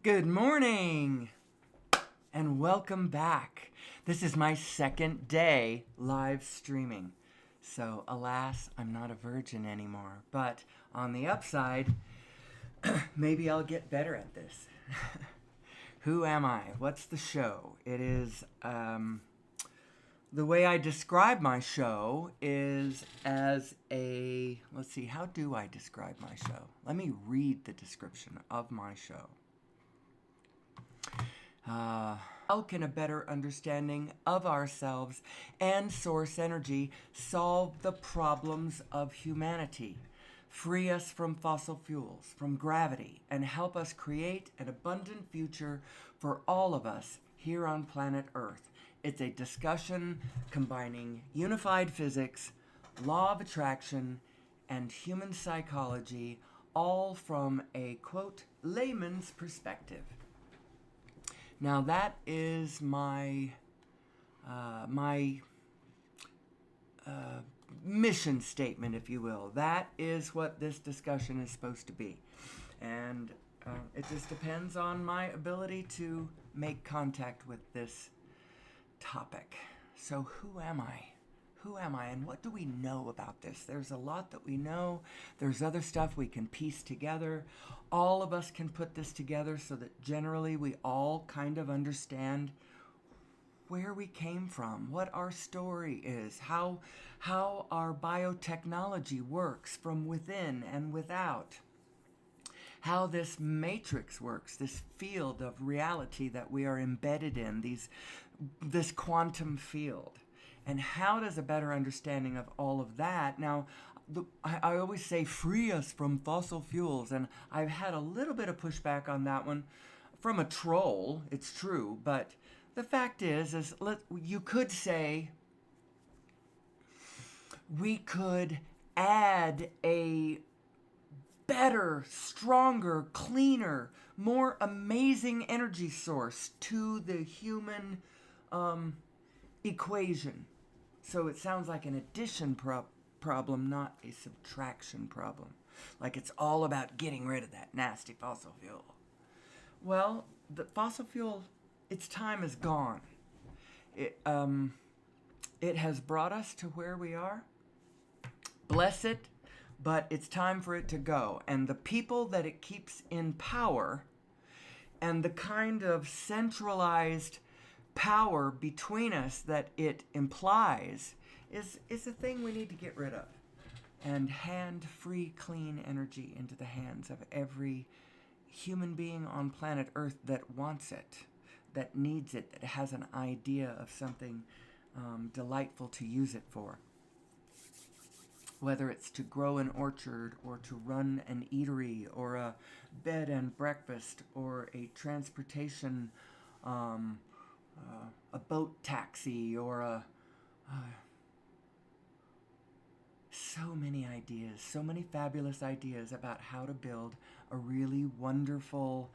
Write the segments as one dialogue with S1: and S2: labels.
S1: Good morning and welcome back. This is my second day live streaming. So, alas, I'm not a virgin anymore. But on the upside, maybe I'll get better at this. Who am I? What's the show? It is, the way I describe my show is as a, let's see, how do I describe my show? Let me read the description of my show. How can a better understanding of ourselves and source energy solve the problems of humanity, free us from fossil fuels, from gravity, and help us create an abundant future for all of us here on planet Earth? It's a discussion combining unified physics, law of attraction, and human psychology, all from a, quote, layman's perspective. Now that is my mission statement, if you will. That is what this discussion is supposed to be. And it just depends on my ability to make contact with this topic. So who am I? Who am I and what do we know about this? There's a lot that we know. There's other stuff we can piece together. All of us can put this together so that generally we all kind of understand where we came from, what our story is, how our biotechnology works from within and without, how this matrix works, this field of reality that we are embedded in, this quantum field. And how does a better understanding of all of that? Now, I always say free us from fossil fuels, and I've had a little bit of pushback on that one from a troll, it's true, but the fact is you could say we could add a better, stronger, cleaner, more amazing energy source to the human equation. So it sounds like an addition problem, not a subtraction problem. Like it's all about getting rid of that nasty fossil fuel. Well, the fossil fuel, its time is gone. It has brought us to where we are. Bless it, but it's time for it to go. And the people that it keeps in power and the kind of centralized power between us that it implies is a thing we need to get rid of and hand free, clean energy into the hands of every human being on planet Earth that wants it, that needs it, that has an idea of something delightful to use it for. Whether it's to grow an orchard or to run an eatery or a bed and breakfast or a transportation a boat taxi or so many ideas, so many fabulous ideas about how to build a really wonderful,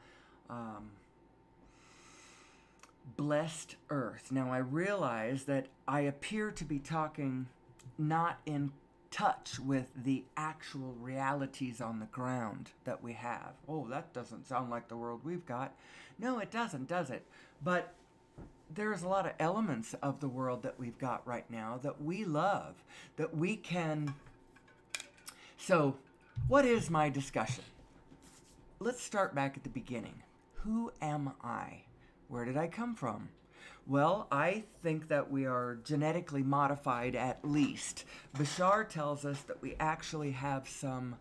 S1: blessed earth. Now I realize that I appear to be talking not in touch with the actual realities on the ground that we have. Oh, that doesn't sound like the world we've got. No, it doesn't, does it? But there's a lot of elements of the world that we've got right now that we love, that we can. So, what is my discussion? Let's start back at the beginning. Who am I? Where did I come from? Well, I think that we are genetically modified at least. Bashar tells us that we actually have some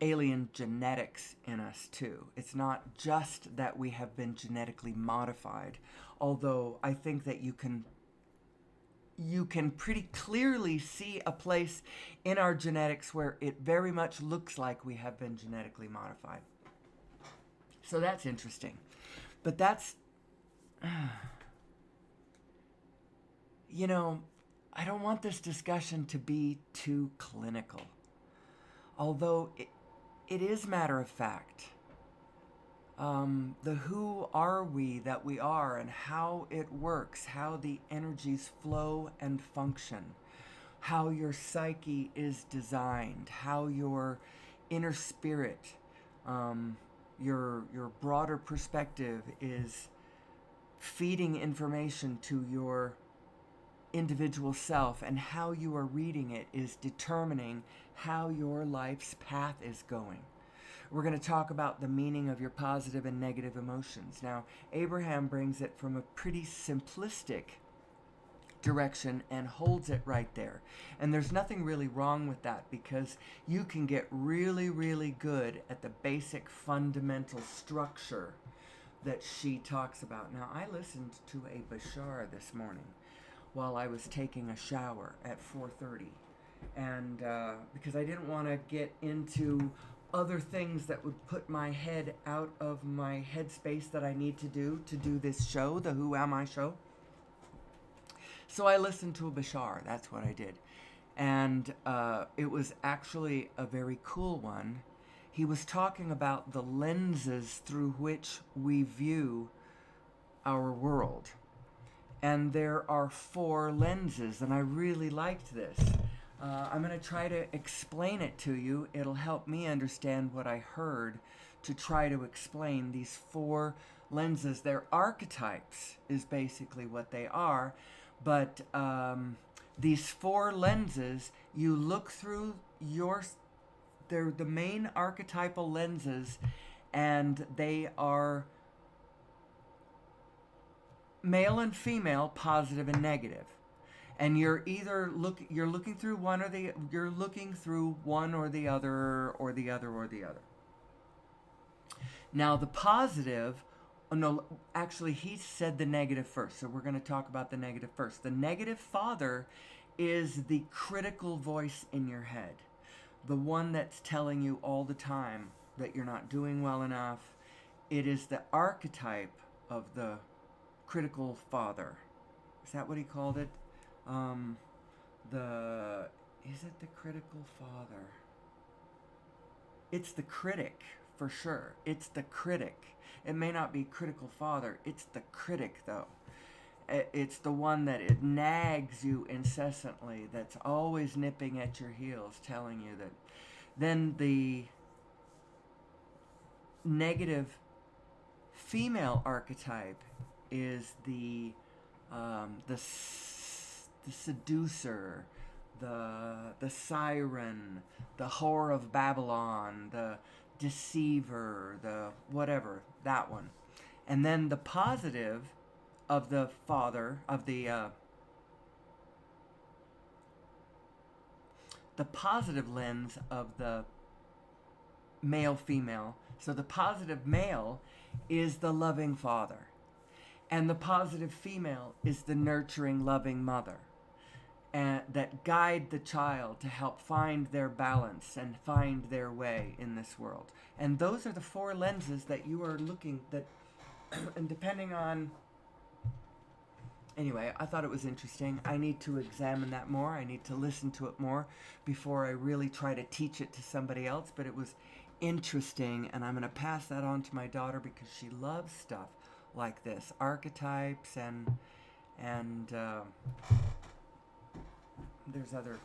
S1: alien genetics in us too. It's not just that we have been genetically modified, although I think that you can pretty clearly see a place in our genetics where it very much looks like we have been genetically modified. So that's interesting. But that's I don't want this discussion to be too clinical. Although it is matter of fact. The who are we that we are and how it works, how the energies flow and function, how your psyche is designed, how your inner spirit your broader perspective is feeding information to your individual self, and how you are reading it is determining how your life's path is going. We're going to talk about the meaning of your positive and negative emotions. Now, Abraham brings it from a pretty simplistic direction and holds it right there. And there's nothing really wrong with that, because you can get really, really good at the basic fundamental structure that she talks about. Now, I listened to a Bashar this morning while I was taking a shower at 4:30, and because I didn't want to get into other things that would put my head out of my headspace that I need to do this show, the Who Am I show. So I listened to a Bashar. That's what I did. And it was actually a very cool one. He was talking about the lenses through which we view our world. And there are 4 lenses, and I really liked this. I'm going to try to explain it to you. It'll help me understand what I heard to try to explain these 4 lenses. They're archetypes, is basically what they are. But these 4 lenses, you look through they're the main archetypal lenses, and they are male and female, positive and negative. And you're either looking through one or the other, or the other. Now the positive, no, actually he said the negative first, so we're going to talk about the negative first. The negative father is the critical voice in your head, the one that's telling you all the time that you're not doing well enough. It is the archetype of the critical father. Is that what he called it? Is it the critical father? It's the critic, for sure. It's the critic. It may not be critical father. It's the critic, though. It's the one that it nags you incessantly, that's always nipping at your heels, telling you that. Then the negative female archetype is the seducer, the siren, the whore of Babylon, the deceiver, the whatever, that one. And then the positive of the father, of the positive lens of the male-female. So the positive male is the loving father, and the positive female is the nurturing, loving mother, and that guide the child to help find their balance and find their way in this world. And those are the 4 lenses that you are looking that, and depending on. Anyway, I thought it was interesting. I need to examine that more. I need to listen to it more before I really try to teach it to somebody else. But it was interesting, and I'm going to pass that on to my daughter because she loves stuff like this, archetypes, and there's other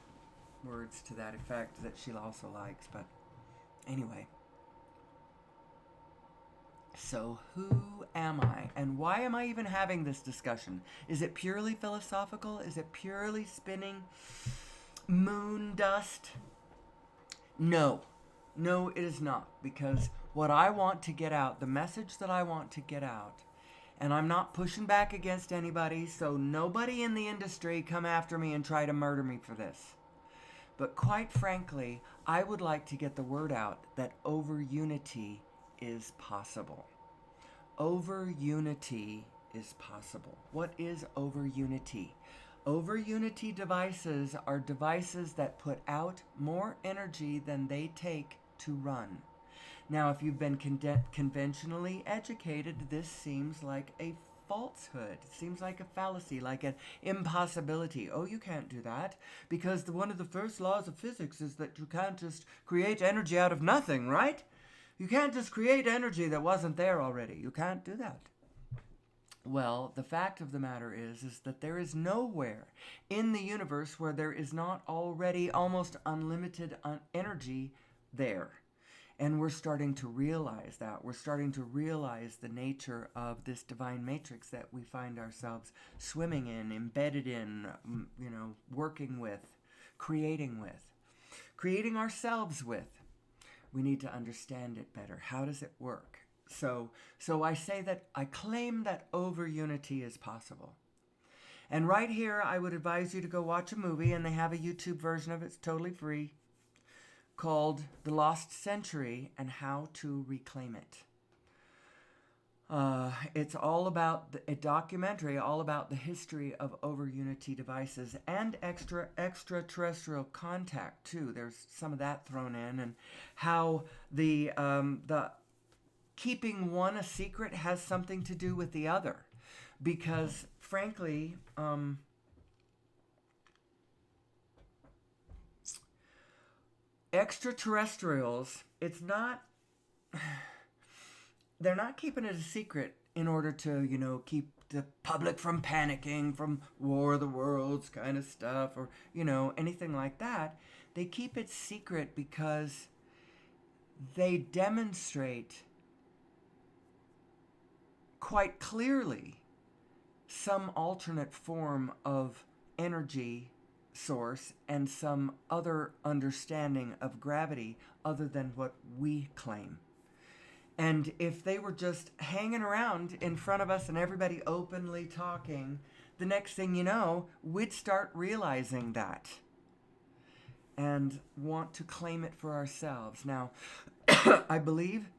S1: words to that effect that she also likes. But anyway. So who am I? And why am I even having this discussion? Is it purely philosophical? Is it purely spinning moon dust? No. No, it is not. Because what I want to get out, the message that I want to get out, and I'm not pushing back against anybody, so nobody in the industry come after me and try to murder me for this. But quite frankly, I would like to get the word out that over unity is possible. Over unity is possible. What is over unity? Over unity devices are devices that put out more energy than they take to run. Now, if you've been conventionally educated, this seems like a falsehood. It seems like a fallacy, like an impossibility. Oh, you can't do that because one of the first laws of physics is that you can't just create energy out of nothing, right? You can't just create energy that wasn't there already. You can't do that. Well, the fact of the matter is that there is nowhere in the universe where there is not already almost unlimited energy there. And we're starting to realize that. We're starting to realize the nature of this divine matrix that we find ourselves swimming in, embedded in, working with, creating ourselves with. We need to understand it better. How does it work? So I say that I claim that over unity is possible. And right here, I would advise you to go watch a movie, and they have a YouTube version of it. It's totally free, called The Lost Century and How to Reclaim It. It's all about a documentary all about the history of over unity devices and extraterrestrial contact too. There's some of that thrown in, and how the keeping one a secret has something to do with the other, because frankly, extraterrestrials, they're not keeping it a secret in order to, keep the public from panicking, from War of the Worlds kind of stuff, or, anything like that. They keep it secret because they demonstrate quite clearly some alternate form of energy source and some other understanding of gravity other than what we claim. And if they were just hanging around in front of us and everybody openly talking, the next thing you know, we'd start realizing that and want to claim it for ourselves. Now, I believe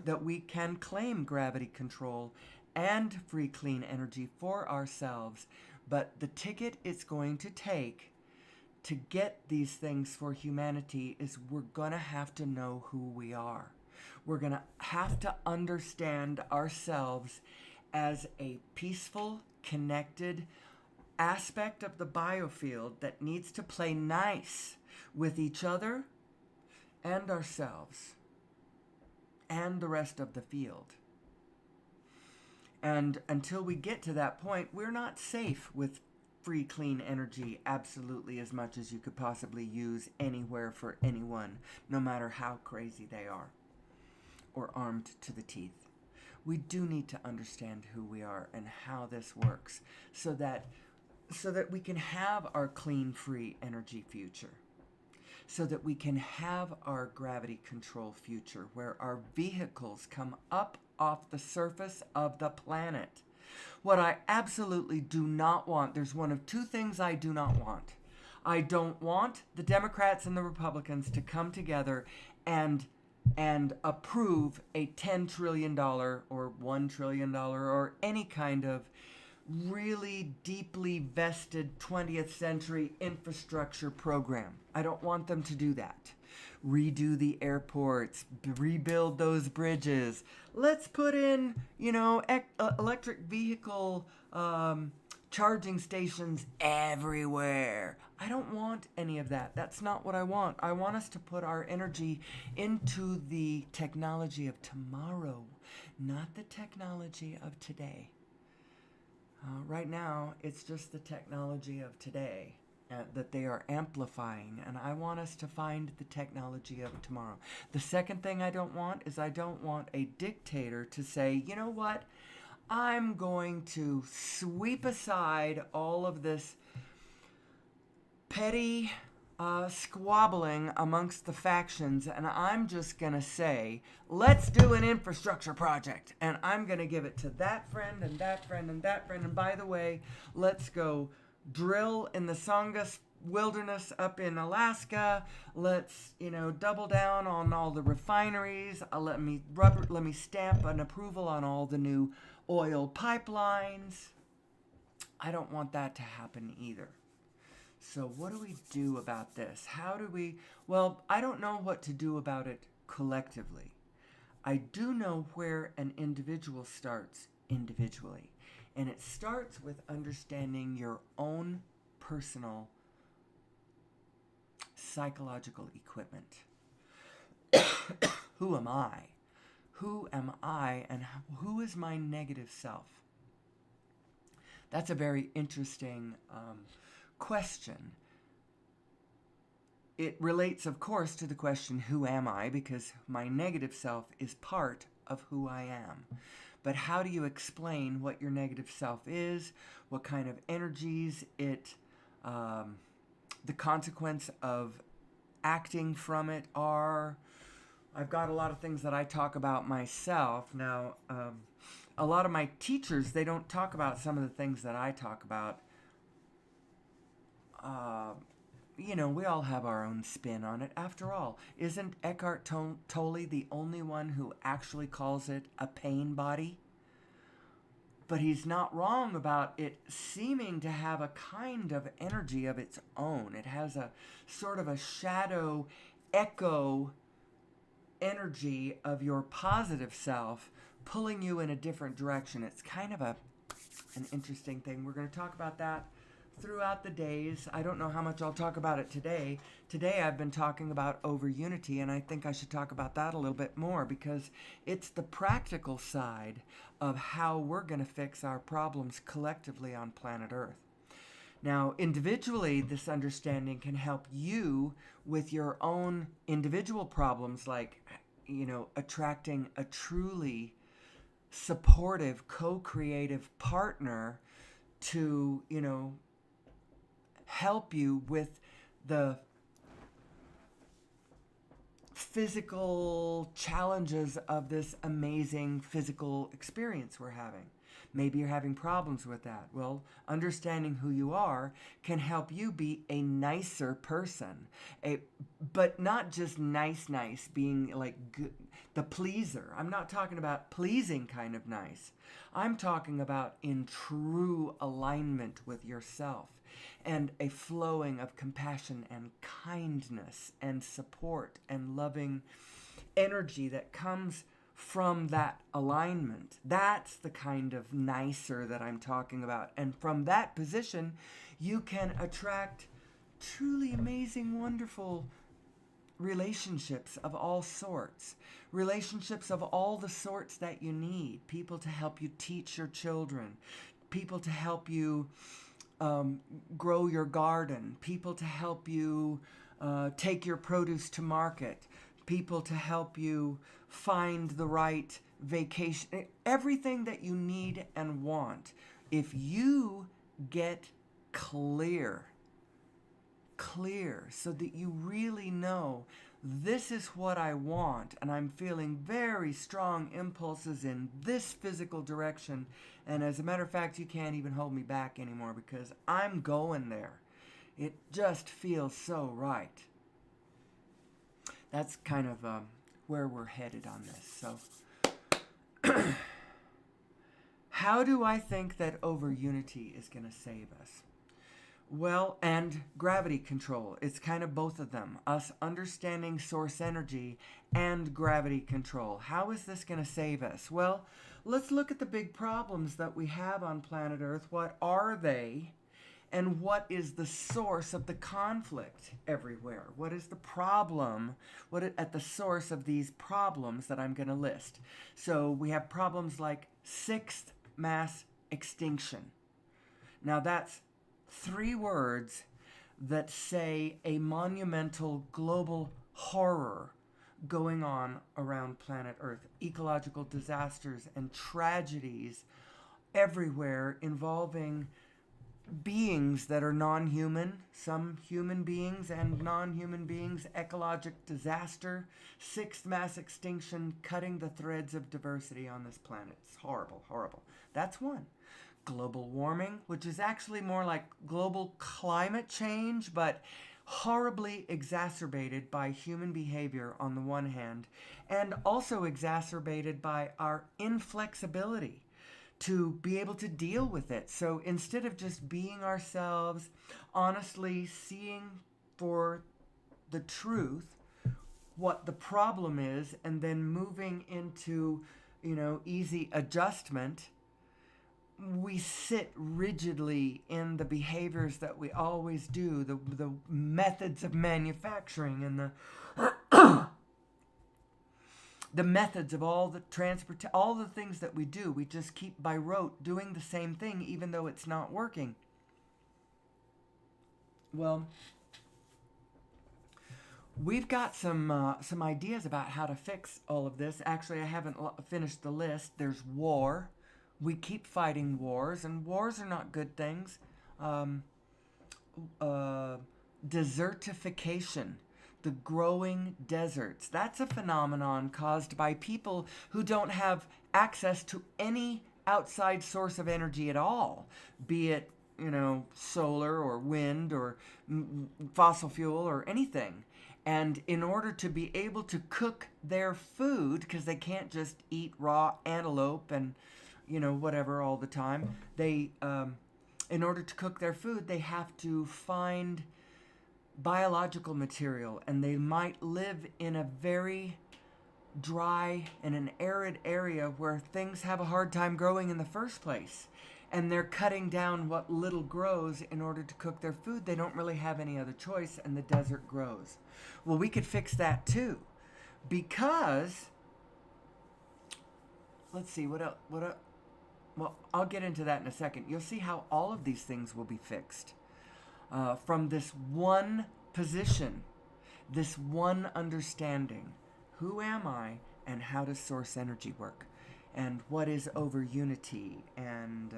S1: that we can claim gravity control and free clean energy for ourselves, but the ticket it's going to take to get these things for humanity is we're going to have to know who we are. We're going to have to understand ourselves as a peaceful, connected aspect of the biofield that needs to play nice with each other and ourselves and the rest of the field. And until we get to that point, we're not safe with free, clean energy absolutely as much as you could possibly use anywhere for anyone, no matter how crazy they are or armed to the teeth. We do need to understand who we are and how this works so that we can have our clean, free energy future, so that we can have our gravity control future where our vehicles come up off the surface of the planet. What I absolutely do not want, there's one of two things I do not want. I don't want the Democrats and the Republicans to come together and approve a $10 trillion or $1 trillion or any kind of really deeply vested 20th century infrastructure program. I don't want them to do that. Redo the airports, rebuild those bridges. Let's put in, electric vehicle charging stations everywhere. I don't want any of that. That's not what I want. I want us to put our energy into the technology of tomorrow, not the technology of today. Right now, it's just the technology of today that they are amplifying, and I want us to find the technology of tomorrow. The second thing I don't want is I don't want a dictator to say, you know what, I'm going to sweep aside all of this petty squabbling amongst the factions, and I'm just going to say, let's do an infrastructure project, and I'm going to give it to that friend and that friend and that friend, and by the way, let's go drill in the Songus wilderness up in Alaska. Let's, double down on all the refineries. Let me stamp an approval on all the new oil pipelines. I don't want that to happen either. So what do we do about this? Well, I don't know what to do about it collectively. I do know where an individual starts individually. And it starts with understanding your own personal psychological equipment. Who am I? Who am I, and who is my negative self? That's a very interesting question. it relates, of course, to the question, who am I? Because my negative self is part of who I am. But how do you explain what your negative self is, what kind of energies the consequence of acting from it are? I've got a lot of things that I talk about myself. Now, a lot of my teachers, they don't talk about some of the things that I talk about. We all have our own spin on it. After all, isn't Eckhart Tolle the only one who actually calls it a pain body? But he's not wrong about it seeming to have a kind of energy of its own. It has a sort of a shadow echo energy of your positive self pulling you in a different direction. It's kind of an interesting thing. We're going to talk about that throughout the days. I don't know how much I'll talk about it today. Today I've been talking about over unity, and I think I should talk about that a little bit more because it's the practical side of how we're going to fix our problems collectively on planet Earth. Now, individually, this understanding can help you with your own individual problems, like, attracting a truly supportive, co-creative partner to, help you with the physical challenges of this amazing physical experience we're having. Maybe you're having problems with that. Well, understanding who you are can help you be a nicer person. But not just nice, being like good, the pleaser. I'm not talking about pleasing kind of nice. I'm talking about in true alignment with yourself and a flowing of compassion and kindness and support and loving energy that comes from that alignment. That's the kind of nicer that I'm talking about. And from that position, you can attract truly amazing, wonderful relationships of all sorts. Relationships of all the sorts that you need. People to help you teach your children. People to help you grow your garden. People to help you take your produce to market. People to help you find the right vacation. Everything that you need and want. If you get clear so that you really know this is what I want, and I'm feeling very strong impulses in this physical direction, and as a matter of fact, you can't even hold me back anymore because I'm going there. It just feels so right. That's kind of where we're headed on this. So, how do I think that over unity is going to save us? Well, and gravity control. It's kind of both of them. Us understanding source energy and gravity control. How is this going to save us? Well, let's look at the big problems that we have on planet Earth. What are they? And what is the source of the conflict everywhere? What is the problem? At the source of these problems that I'm going to list? So we have problems like sixth mass extinction. Now that's 3 words that say a monumental global horror going on around planet Earth. Ecological disasters and tragedies everywhere involving beings that are non-human, some human beings and non-human beings, ecologic disaster, sixth mass extinction, cutting the threads of diversity on this planet. It's horrible, horrible. That's one. Global warming, which is actually more like global climate change, but horribly exacerbated by human behavior on the one hand, and also exacerbated by our inflexibility to be able to deal with it. So instead of just being ourselves, honestly seeing for the truth what the problem is, and then moving into, easy adjustment, we sit rigidly in the behaviors that we always do, the methods of manufacturing and the methods of all the all the things that we do. We just keep by rote doing the same thing even though it's not working. Well, we've got some ideas about how to fix all of this. Actually, I haven't finished the list. There's war. We keep fighting wars, and wars are not good things. Um, uh, Desertification, the growing deserts. That's a phenomenon caused by people who don't have access to any outside source of energy at all, be it, solar or wind or fossil fuel or anything. And in order to be able to cook their food, because they can't just eat raw antelope and, whatever all the time, in order to cook their food, they have to find biological material, and they might live in a very dry and an arid area where things have a hard time growing in the first place. And they're cutting down what little grows in order to cook their food. They don't really have any other choice, and the desert grows. Well, we could fix that too, because let's see what else. Well, I'll get into that in a second. You'll see how all of these things will be fixed from this one position, this one understanding. Who am I, and how does source energy work? And what is over unity? And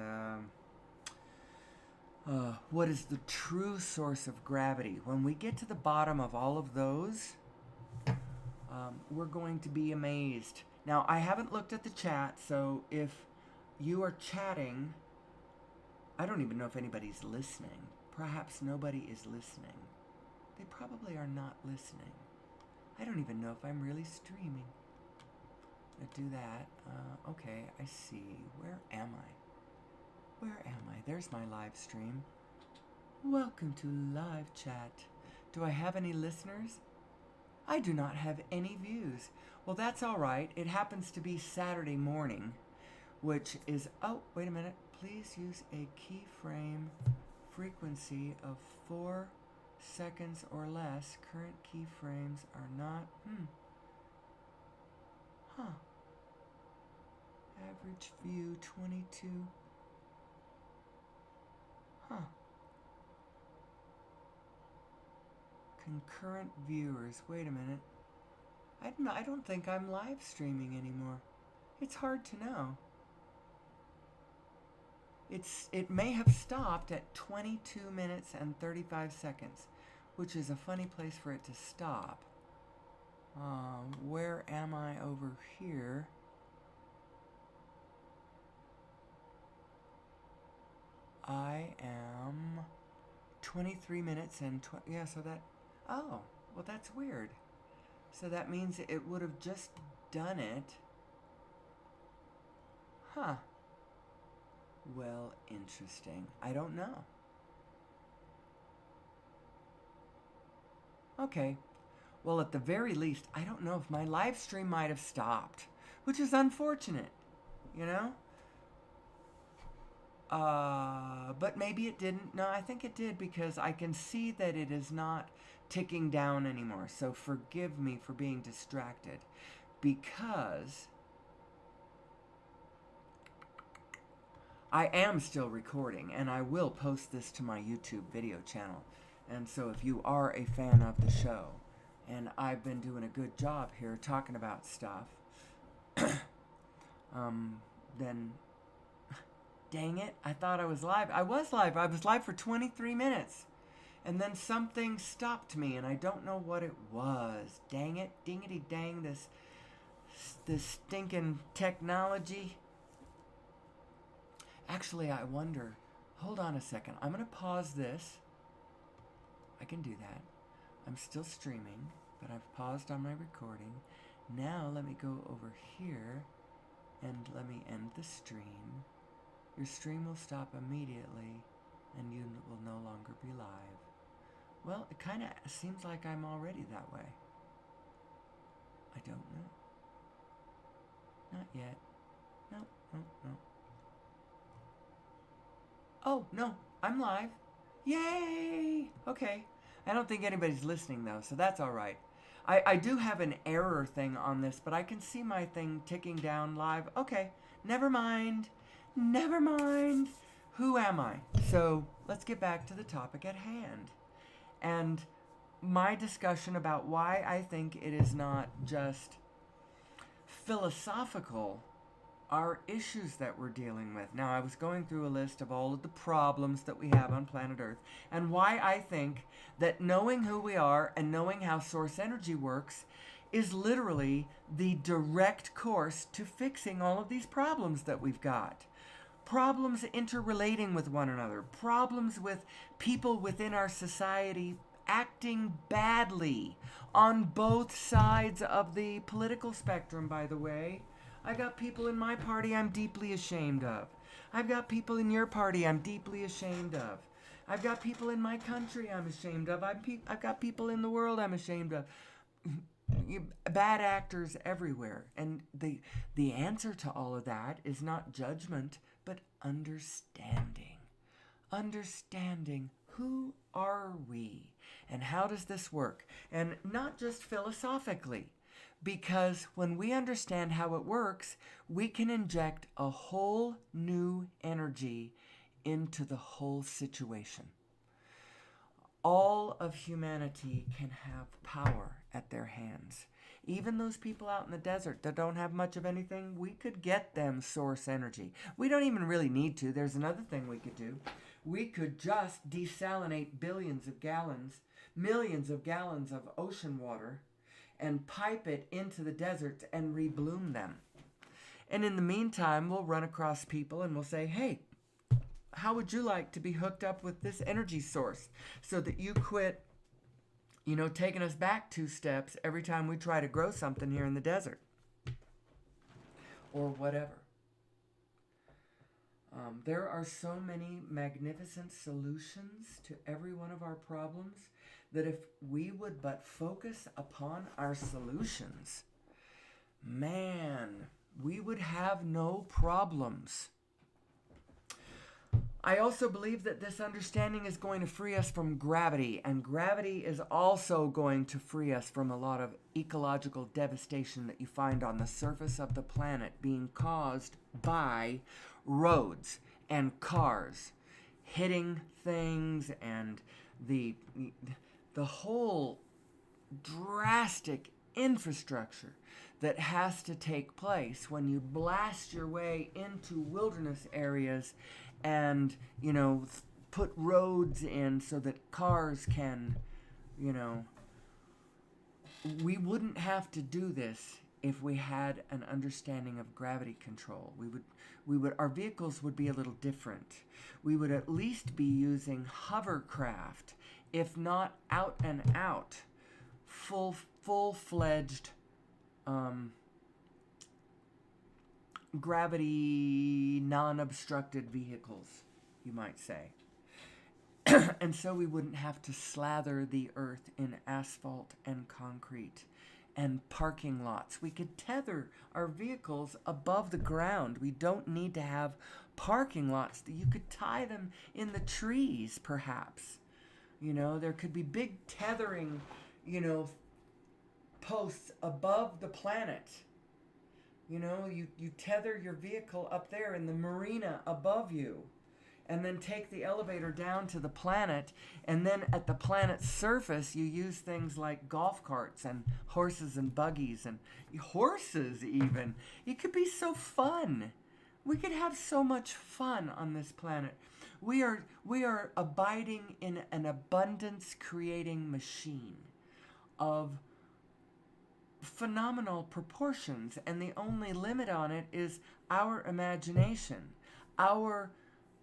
S1: what is the true source of gravity? When we get to the bottom of all of those, we're going to be amazed. Now, I haven't looked at the chat, so if you are chatting, I don't even know if anybody's listening. Perhaps nobody is listening. They probably are not listening. I don't even know if I'm really streaming. Do that. Okay, I see. Where am I? Where am I? There's my live stream. Welcome to live chat. Do I have any listeners? I do not have any views. Well, that's all right. It happens to be Saturday morning, which is... Oh, wait a minute. Please use a keyframe frequency of 4 seconds or less. Current keyframes are not... Average view 22. Concurrent viewers. Wait a minute. I don't think I'm live streaming anymore. It's hard to know. It may have stopped at 22 minutes and 35 seconds, which is a funny place for it to stop. Where am I over here? I am 23 minutes and so that, oh, well, that's weird. So that means it would have just done it. Well, interesting. I don't know. Okay. Well, at the very least, I don't know if my live stream might have stopped, which is unfortunate, But maybe it didn't. No, I think it did, because I can see that it is not ticking down anymore. So forgive me for being distracted, because I am still recording, and I will post this to my YouTube video channel. And so if you are a fan of the show, and I've been doing a good job here talking about stuff, then... Dang it, I thought I was live. I was live. I was live for 23 minutes. And then something stopped me, and I don't know what it was. Dang it, dingity dang, this stinking technology. Actually, I wonder. Hold on a second. I'm going to pause this. I can do that. I'm still streaming, but I've paused on my recording. Now let me go over here, and let me end the stream. Your stream will stop immediately, and you will no longer be live. Well, it kind of seems like I'm already that way. I don't know. Not yet. No. Oh, no, I'm live. Yay! Okay. I don't think anybody's listening, though, so that's all right. I do have an error thing on this, but I can see my thing ticking down live. Okay, never mind. Who am I? So let's get back to the topic at hand. And my discussion about why I think it is not just philosophical are issues that we're dealing with. Now, I was going through a list of all of the problems that we have on planet Earth and why I think that knowing who we are and knowing how source energy works is literally the direct course to fixing all of these problems that we've got. Problems interrelating with one another, problems with people within our society acting badly on both sides of the political spectrum, by the way. I got people in my party I'm deeply ashamed of. I've got people in your party I'm deeply ashamed of. I've got people in my country I'm ashamed of. I've got people in the world I'm ashamed of. Bad actors everywhere. And the answer to all of that is not judgment, but understanding. Understanding who are we and how does this work? And not just philosophically. Because when we understand how it works, we can inject a whole new energy into the whole situation. All of humanity can have power at their hands. Even those people out in the desert that don't have much of anything, we could get them source energy. We don't even really need to. There's another thing we could do. We could just desalinate billions of gallons, millions of gallons of ocean water and pipe it into the deserts and rebloom them. And in the meantime, we'll run across people and we'll say, hey, how would you like to be hooked up with this energy source so that you quit, taking us back 2 steps every time we try to grow something here in the desert? Or whatever. There are so many magnificent solutions to every one of our problems that if we would but focus upon our solutions, man, we would have no problems. I also believe that this understanding is going to free us from gravity, and gravity is also going to free us from a lot of ecological devastation that you find on the surface of the planet being caused by roads and cars hitting things and the whole drastic infrastructure that has to take place when you blast your way into wilderness areas and, put roads in so that cars can, we wouldn't have to do this if we had an understanding of gravity control. Our vehicles would be a little different. We would at least be using hovercraft, if not out and out, full-fledged gravity non-obstructed vehicles, you might say. And so we wouldn't have to slather the earth in asphalt and concrete and parking lots. We could tether our vehicles above the ground. We don't need to have parking lots. You could tie them in the trees, perhaps. There could be big tethering, posts above the planet. You tether your vehicle up there in the marina above you, and then take the elevator down to the planet, and then at the planet's surface you use things like golf carts and horses and buggies and horses even. It could be so fun. We could have so much fun on this planet. We are abiding in an abundance creating machine of phenomenal proportions, and the only limit on it is our imagination, our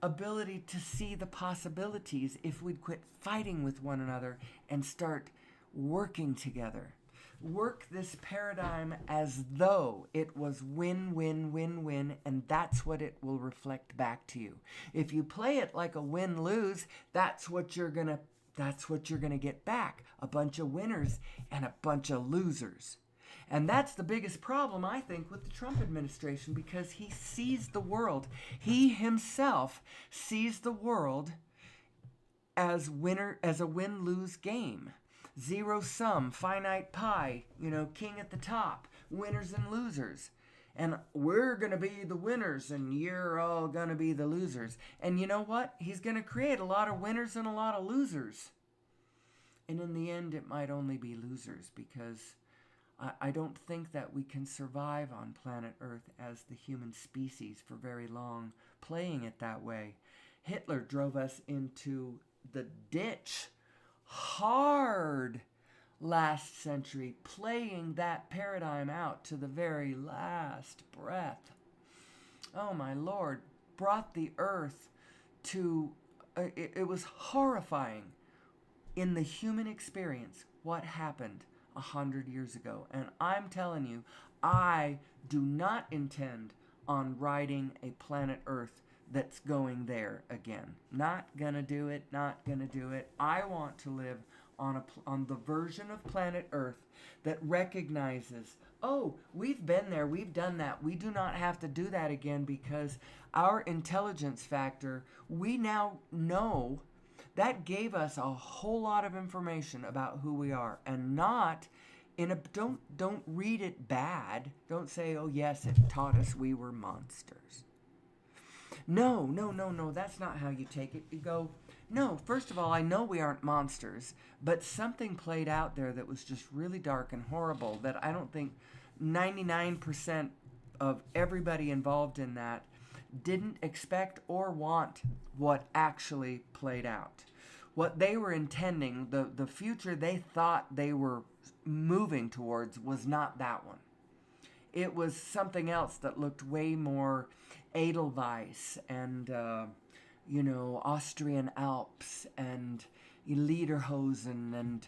S1: ability to see the possibilities if we'd quit fighting with one another and start working together. Work this paradigm as though it was win, win, win, win, and that's what it will reflect back to you. If you play it like a win-lose, that's what you're gonna get back. A bunch of winners and a bunch of losers. And that's the biggest problem, I think, with the Trump administration, because he sees the world. He himself sees the world as a win-lose game. Zero sum, finite pie, king at the top, winners and losers. And we're going to be the winners and you're all going to be the losers. And you know what? He's going to create a lot of winners and a lot of losers. And in the end, it might only be losers, because I don't think that we can survive on planet Earth as the human species for very long playing it that way. Hitler drove us into the ditch hard last century, playing that paradigm out to the very last breath. Oh my Lord, brought the earth to, it was horrifying in the human experience what happened 100 years ago. And I'm telling you, I do not intend on riding a planet Earth that's going there again. Not gonna do it, not gonna do it. I want to live on the version of planet Earth that recognizes, oh, we've been there, we've done that. We do not have to do that again, because our intelligence factor, we now know that gave us a whole lot of information about who we are, and not in a, don't read it bad. Don't say, oh yes, it taught us we were monsters. No, that's not how you take it. You go, no, first of all, I know we aren't monsters, but something played out there that was just really dark and horrible that I don't think 99% of everybody involved in that didn't expect or want what actually played out. What they were intending, the future they thought they were moving towards, was not that one. It was something else that looked way more Edelweiss and, Austrian Alps and Lederhosen and,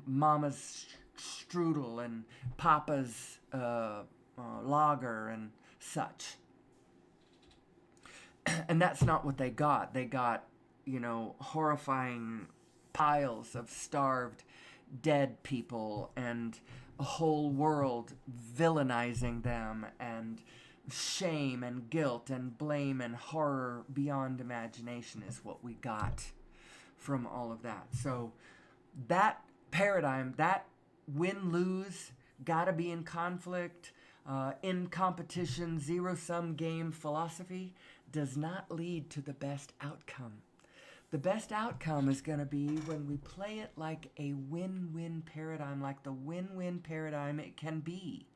S1: Mama's strudel and Papa's lager and such. And that's not what they got. They got, horrifying piles of starved, dead people and a whole world villainizing them, and shame and guilt and blame and horror beyond imagination is what we got from all of that. So that paradigm, that win-lose, gotta be in conflict, in competition, zero-sum game philosophy does not lead to the best outcome. The best outcome is going to be when we play it like a win-win paradigm, like the win-win paradigm it can be.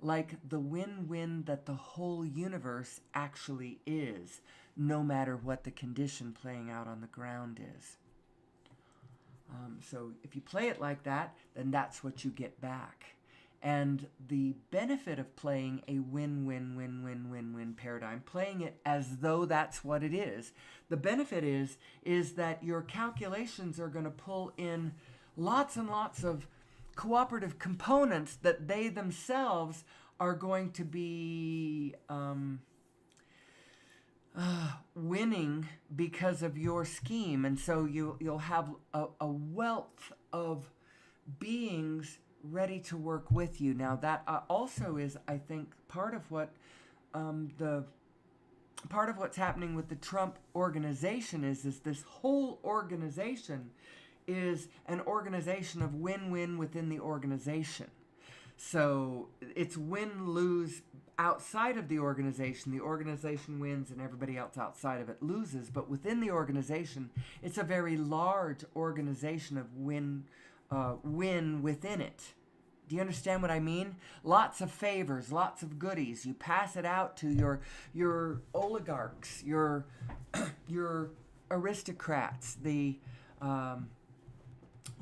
S1: Like the win-win that the whole universe actually is, no matter what the condition playing out on the ground is. So if you play it like that, then that's what you get back. And the benefit of playing a win-win-win-win-win-win paradigm, playing it as though that's what it is, the benefit is that your calculations are going to pull in lots and lots of cooperative components that they themselves are going to be winning because of your scheme. And so you'll have a wealth of beings ready to work with you. Now that also is, I think, part of what part of what's happening with the Trump organization is this whole organization is an organization of win-win within the organization. So it's win-lose outside of the organization. The organization wins and everybody else outside of it loses. But within the organization, it's a very large organization of win within it. Do you understand what I mean? Lots of favors, lots of goodies. You pass it out to your oligarchs, your aristocrats, the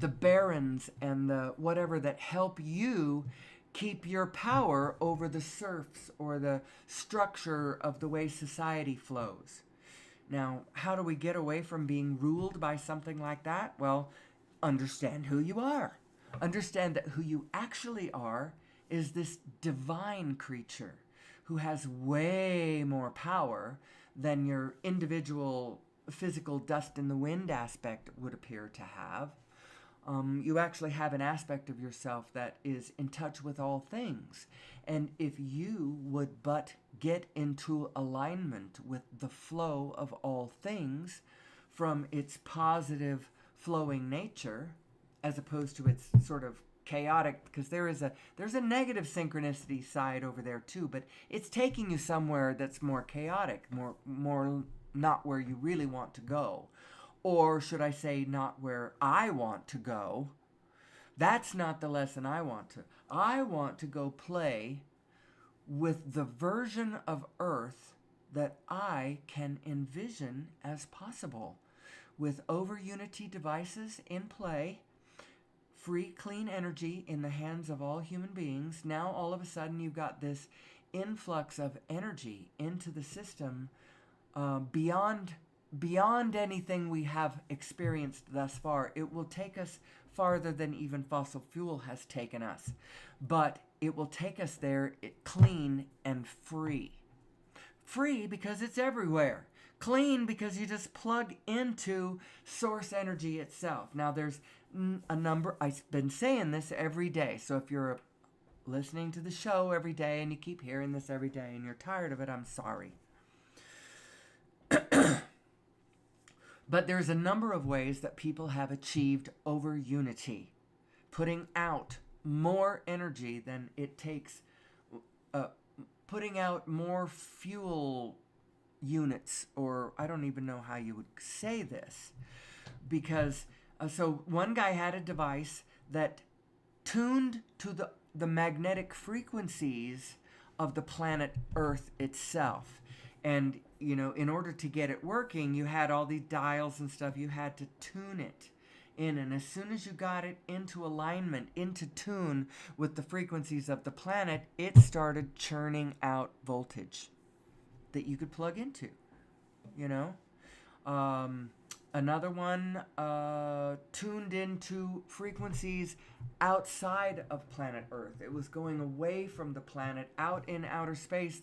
S1: barons and the whatever that help you keep your power over the serfs or the structure of the way society flows. Now, how do we get away from being ruled by something like that? Well, understand who you are. Understand that who you actually are is this divine creature who has way more power than your individual physical dust in the wind aspect would appear to have. You actually have an aspect of yourself that is in touch with all things. And if you would but get into alignment with the flow of all things from its positive flowing nature, as opposed to its sort of chaotic, because there's a negative synchronicity side over there too, but it's taking you somewhere that's more chaotic, more not where you really want to go. Or should I say, not where I want to go. That's not the lesson I want to. I want to go play with the version of Earth that I can envision as possible, with over unity devices in play, free clean energy in the hands of all human beings. Now all of a sudden you've got this influx of energy into the system, beyond anything we have experienced thus far. It will take us farther than even fossil fuel has taken us, but it will take us there clean and free. Free because it's everywhere. Clean because you just plug into source energy itself. Now there's a number, I've been saying this every day, so if you're listening to the show every day and you keep hearing this every day and you're tired of it, I'm sorry. But there's a number of ways that people have achieved over unity, putting out more energy than it takes, putting out more fuel units, or I don't even know how you would say this, because so one guy had a device that tuned to the magnetic frequencies of the planet Earth itself. And, you know, in order to get it working, you had all these dials and stuff. You had to tune it in. And as soon as you got it into alignment, into tune with the frequencies of the planet, it started churning out voltage that you could plug into, you know. Another one tuned into frequencies outside of planet Earth. It was going away from the planet, out in outer space.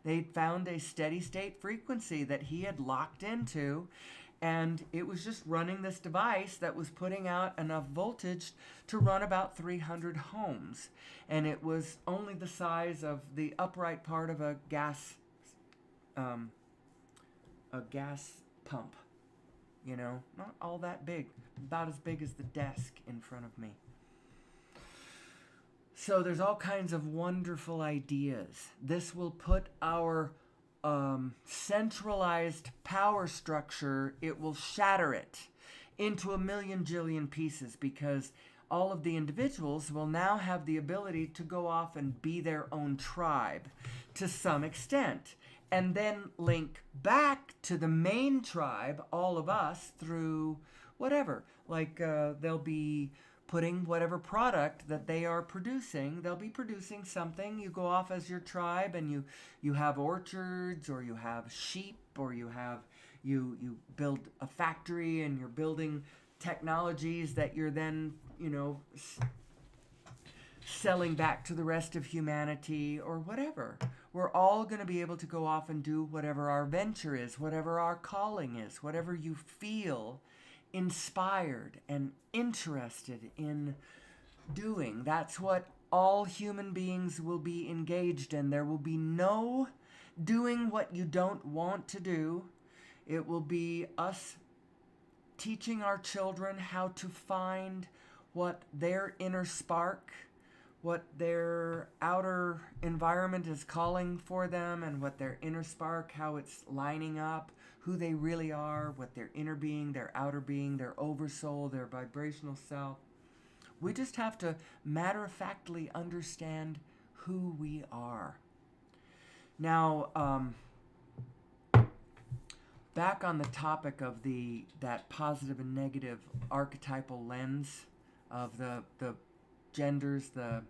S1: They found a steady state frequency that he had locked into, and it was just running this device that was putting out enough voltage to run about 300 homes. And it was only the size of the upright part of a gas pump. You know, not all that big, about as big as the desk in front of me. So there's all kinds of wonderful ideas. This will put our centralized power structure, it will shatter it into a million jillion pieces, because all of the individuals will now have the ability to go off and be their own tribe to some extent, and then link back to the main tribe, all of us, through whatever. Like they'll be putting whatever product that they are producing. They'll be producing something. You go off as your tribe, and you have orchards, or you have sheep, or you build a factory, and you're building technologies that you're then, you know, selling back to the rest of humanity, or whatever. We're all going to be able to go off and do whatever our venture is, whatever our calling is, whatever you feel inspired and interested in doing. That's what all human beings will be engaged in. There will be no doing what you don't want to do. It will be us teaching our children how to find what their inner spark, what their outer environment is calling for them, and what their inner spark, how it's lining up, who they really are, what their inner being, their outer being, their oversoul, their vibrational self. We just have to matter-of-factly understand who we are. Now, back on the topic of that positive and negative archetypal lens of the genders, the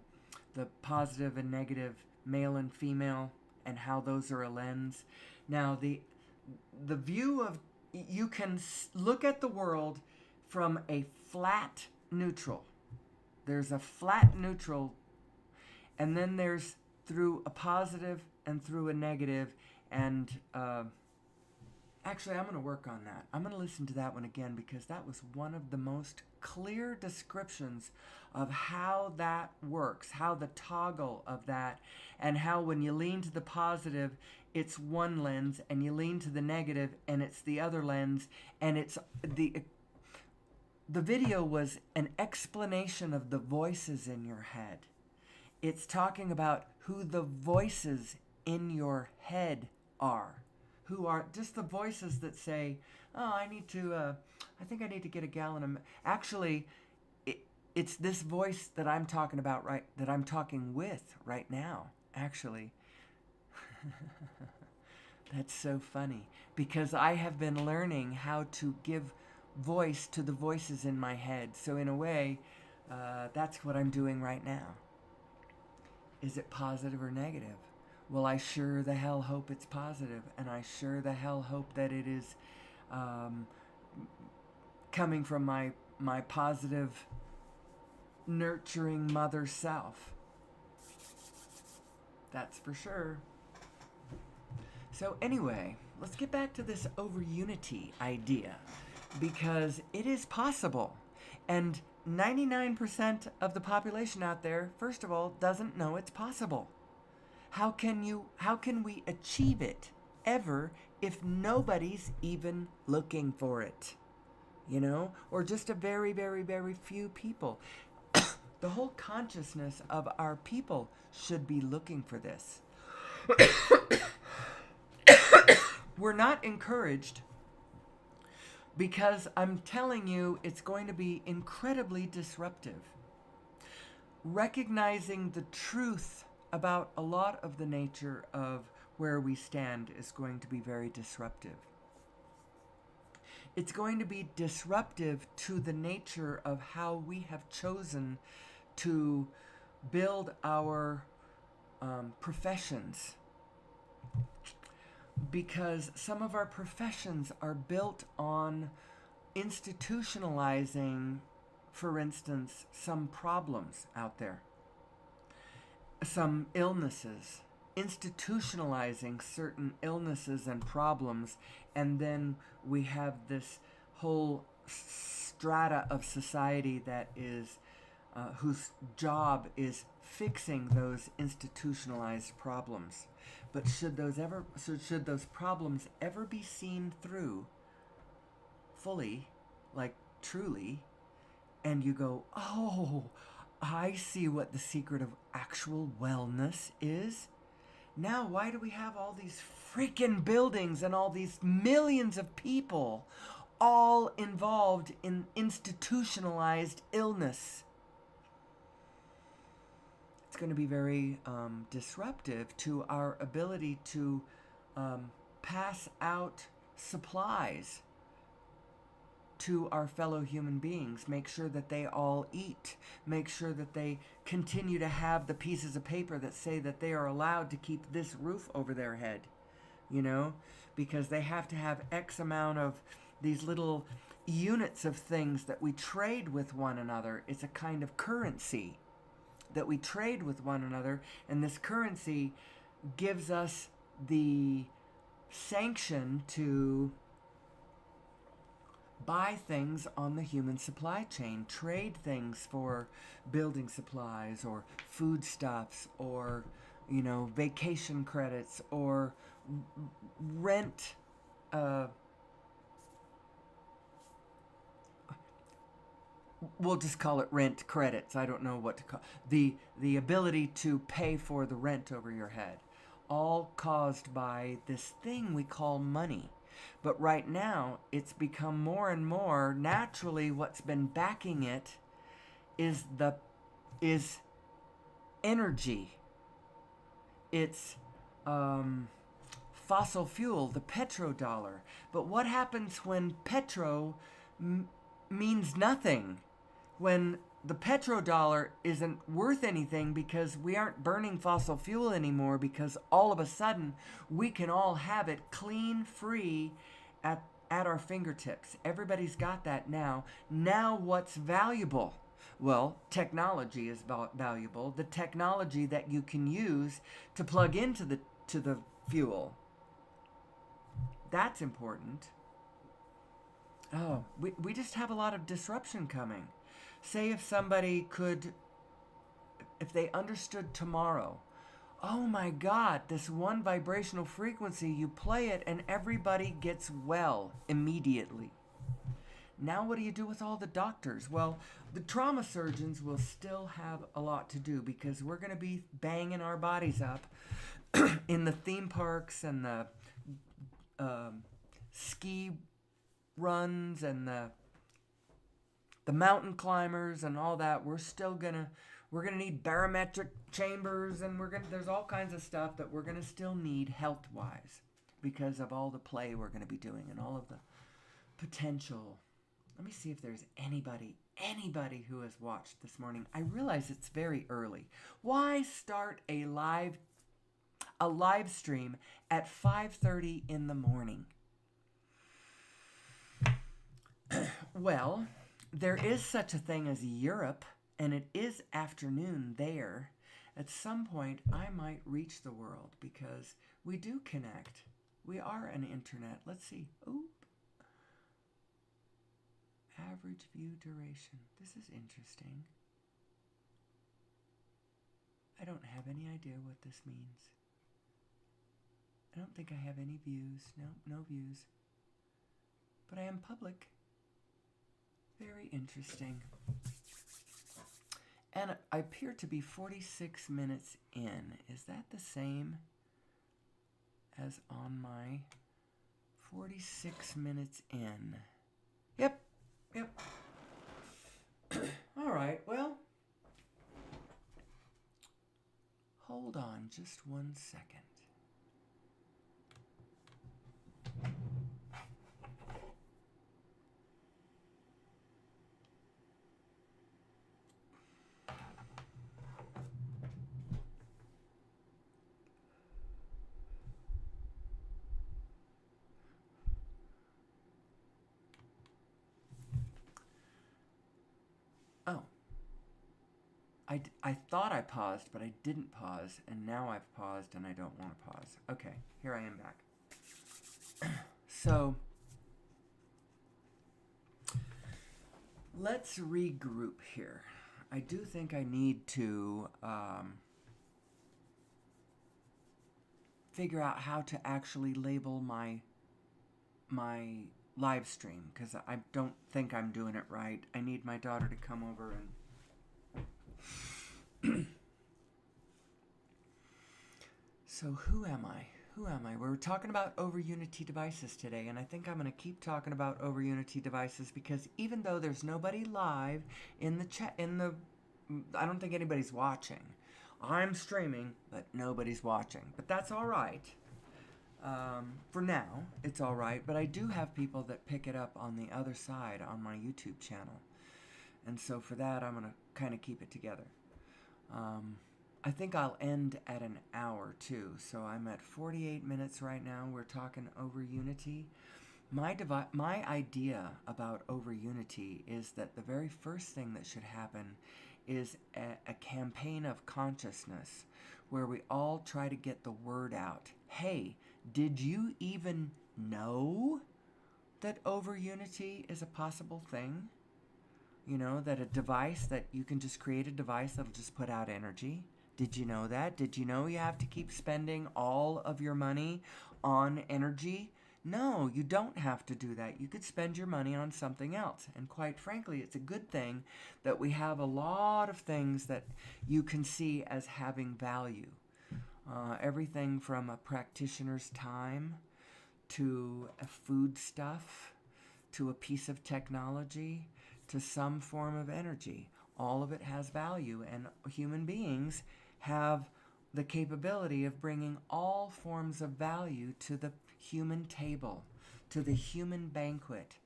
S1: positive and negative male and female, and how those are a lens. Now, the view of, you can look at the world from a flat neutral. There's a flat neutral, and then there's through a positive and through a negative, and actually, I'm going to work on that. I'm going to listen to that one again, because that was one of the most clear descriptions of how that works, how the toggle of that, and how when you lean to the positive, it's one lens, and you lean to the negative, and it's the other lens, and it's the video was an explanation of the voices in your head. It's talking about who the voices in your head are, who are just the voices that say, oh, I think I need to get a gallon of actually, it's this voice that I'm talking about, right, that I'm talking with right now, actually. That's so funny, because I have been learning how to give voice to the voices in my head. So in a way, that's what I'm doing right now. Is it positive or negative? Well, I sure the hell hope it's positive, and I sure the hell hope that it is coming from my positive, nurturing mother self. That's for sure. So anyway, let's get back to this over unity idea, because it is possible. And 99% of the population out there, first of all, doesn't know it's possible. How can we achieve it ever if nobody's even looking for it? You know? Or just a very, very, very few people. The whole consciousness of our people should be looking for this. We're not encouraged, because I'm telling you it's going to be incredibly disruptive. Recognizing the truth about a lot of the nature of where we stand is going to be very disruptive. It's going to be disruptive to the nature of how we have chosen to build our professions. Because some of our professions are built on institutionalizing, for instance, some problems out there, some illnesses, institutionalizing certain illnesses and problems, and then we have this whole strata of society that is whose job is fixing those institutionalized problems. But should those problems ever be seen through fully, like truly, and you go, oh, I see what the secret of actual wellness is? Now, why do we have all these freaking buildings and all these millions of people all involved in institutionalized illness? It's going to be very disruptive to our ability to pass out supplies to our fellow human beings, make sure that they all eat, make sure that they continue to have the pieces of paper that say that they are allowed to keep this roof over their head, you know, because they have to have X amount of these little units of things that we trade with one another. It's a kind of currency that we trade with one another, and this currency gives us the sanction to buy things on the human supply chain, trade things for building supplies or foodstuffs or, you know, vacation credits or rent. We'll just call it rent credits. I don't know what to call the ability to pay for the rent over your head, all caused by this thing we call money. But right now, it's become more and more naturally. What's been backing it is energy. It's fossil fuel, the petrodollar. But what happens when petro means nothing? When the petrodollar isn't worth anything because we aren't burning fossil fuel anymore, because all of a sudden we can all have it clean, free at our fingertips. Everybody's got that now. Now what's valuable? Well, technology is valuable. The technology that you can use to plug into the fuel. That's important. Oh, we just have a lot of disruption coming. Say if somebody if they understood tomorrow, oh my God, this one vibrational frequency, you play it and everybody gets well immediately. Now what do you do with all the doctors? Well, the trauma surgeons will still have a lot to do, because we're going to be banging our bodies up in the theme parks and the ski runs and the mountain climbers and all that, we're gonna need barometric chambers, and there's all kinds of stuff that we're gonna still need health wise because of all the play we're gonna be doing and all of the potential. Let me see if there's anybody who has watched this morning. I realize it's very early. Why start a live stream at 5:30 in the morning? Well, there is such a thing as Europe, and it is afternoon there. At some point, I might reach the world because we do connect. We are an internet. Let's see. Oop. Average view duration. This is interesting. I don't have any idea what this means. I don't think I have any views. No views. But I am public. Very interesting. And I appear to be 46 minutes in. Is that the same as on my 46 minutes in? Yep. All right, well, hold on just 1 second. Oh. I thought I paused, but I didn't pause, and now I've paused and I don't want to pause. Okay, here I am back. So, let's regroup here. I do think I need to figure out how to actually label my live stream, because I don't think I'm doing it right. I need my daughter to come over and so who am I? We're talking about over Unity devices today, and I think I'm going to keep talking about over Unity devices because even though there's nobody live in the chat, I don't think anybody's watching. I'm streaming, but nobody's watching. But that's all right. For now, it's all right. But I do have people that pick it up on the other side on my YouTube channel. And so for that, I'm going to kind of keep it together. I think I'll end at an hour too. So I'm at 48 minutes right now. We're talking over Unity. My idea about over Unity is that the very first thing that should happen is a campaign of consciousness where we all try to get the word out. Hey, did you even know that over Unity is a possible thing? You know, that a device that you can just create a device that'll just put out energy. Did you know that? Did you know you have to keep spending all of your money on energy? No, you don't have to do that. You could spend your money on something else. And quite frankly, it's a good thing that we have a lot of things that you can see as having value. Everything from a practitioner's time to a food stuff to a piece of technology to some form of energy. All of it has value, and human beings have the capability of bringing all forms of value to the human table, to the human banquet.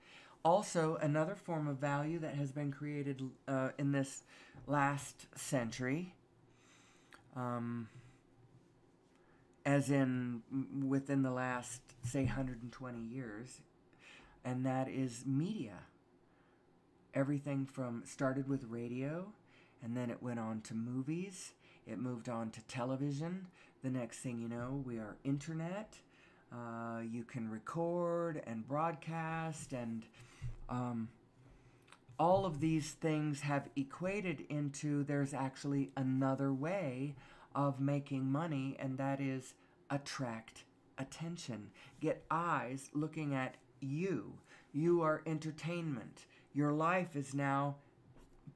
S1: Also, another form of value that has been created in this last century, as in within the last, say, 120 years, and that is media. Everything started with radio, and then it went on to movies. It moved on to television. The next thing you know, we are internet. You can record and broadcast, and all of these things have equated into there's actually another way of making money, and that is attract attention. Get eyes looking at you. You are entertainment. Your life is now,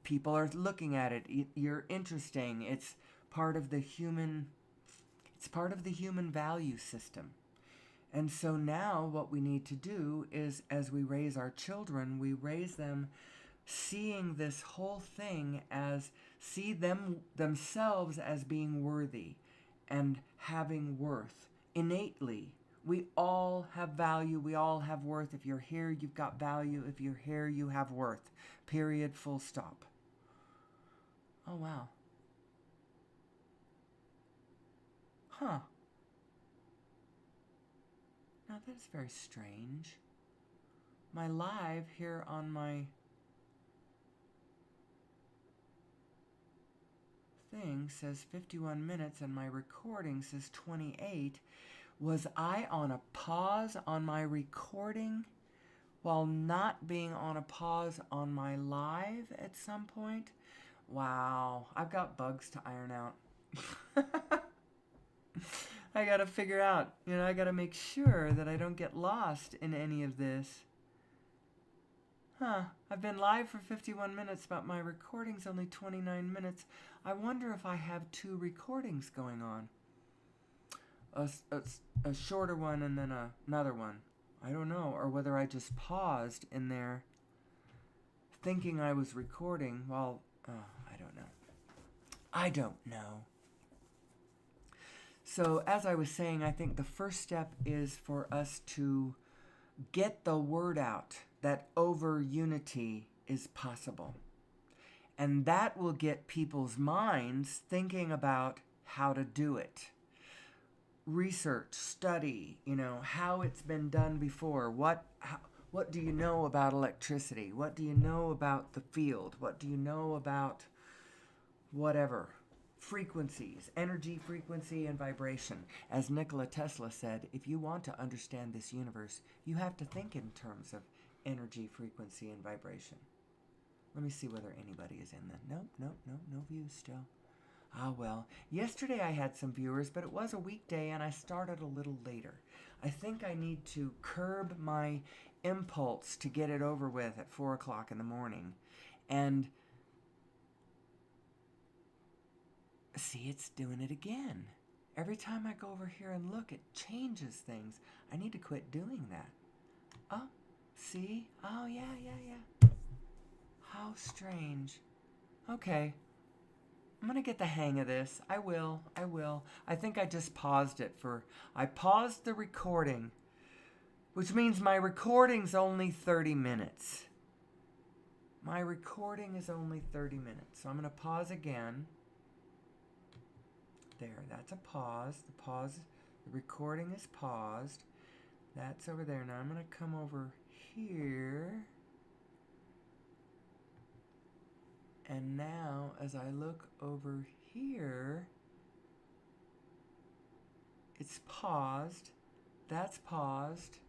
S1: people are looking at it. You're interesting. It's part of the human value system. And so now what we need to do is, as we raise our children, we raise them seeing this whole thing as, see them themselves as being worthy and having worth innately. We all have value. We all have worth. If you're here, you've got value. If you're here, you have worth. Period. Full stop. Oh, wow. Huh. Now that's very strange. My live here on my thing says 51 minutes and my recording says 28. Was I on a pause on my recording while not being on a pause on my live at some point? Wow, I've got bugs to iron out. I gotta figure out, I gotta make sure that I don't get lost in any of this. I've been live for 51 minutes, but my recording's only 29 minutes. I wonder if I have two recordings going on. A shorter one and then another one. I don't know. Or whether I just paused in there thinking I was recording while... I don't know. I don't know. So as I was saying, I think the first step is for us to get the word out that over unity is possible. And that will get people's minds thinking about how to do it. Research, study, how it's been done before. What do you know about electricity? What do you know about the field? What do you know about whatever? Frequencies, energy, frequency, and vibration. As Nikola Tesla said, if you want to understand this universe, you have to think in terms of energy, frequency, and vibration. Let me see whether anybody is in the... No views still. Ah, well, yesterday I had some viewers, but it was a weekday and I started a little later. I think I need to curb my impulse to get it over with at 4 o'clock in the morning. And see, it's doing it again. Every time I go over here and look, it changes things. I need to quit doing that. Oh, see? Oh, yeah. How strange. Okay. I'm going to get the hang of this. I will. I think I just paused it I paused the recording, which means my recording's only 30 minutes. My recording is only 30 minutes. So I'm going to pause again. There, that's a pause. The recording is paused. That's over there. Now I'm going to come over here. And now, as I look over here, it's paused. That's paused.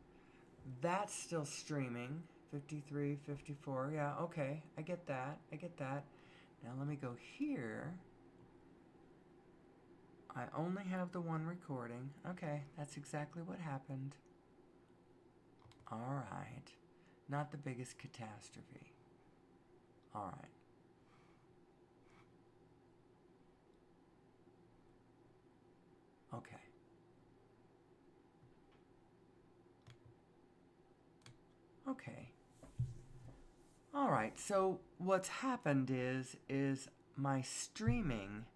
S1: That's still streaming. 53, 54. Yeah, okay. I get that. Now let me go here. I only have the one recording. Okay, that's exactly what happened. All right. Not the biggest catastrophe. All right. Okay. All right, so what's happened is my streaming,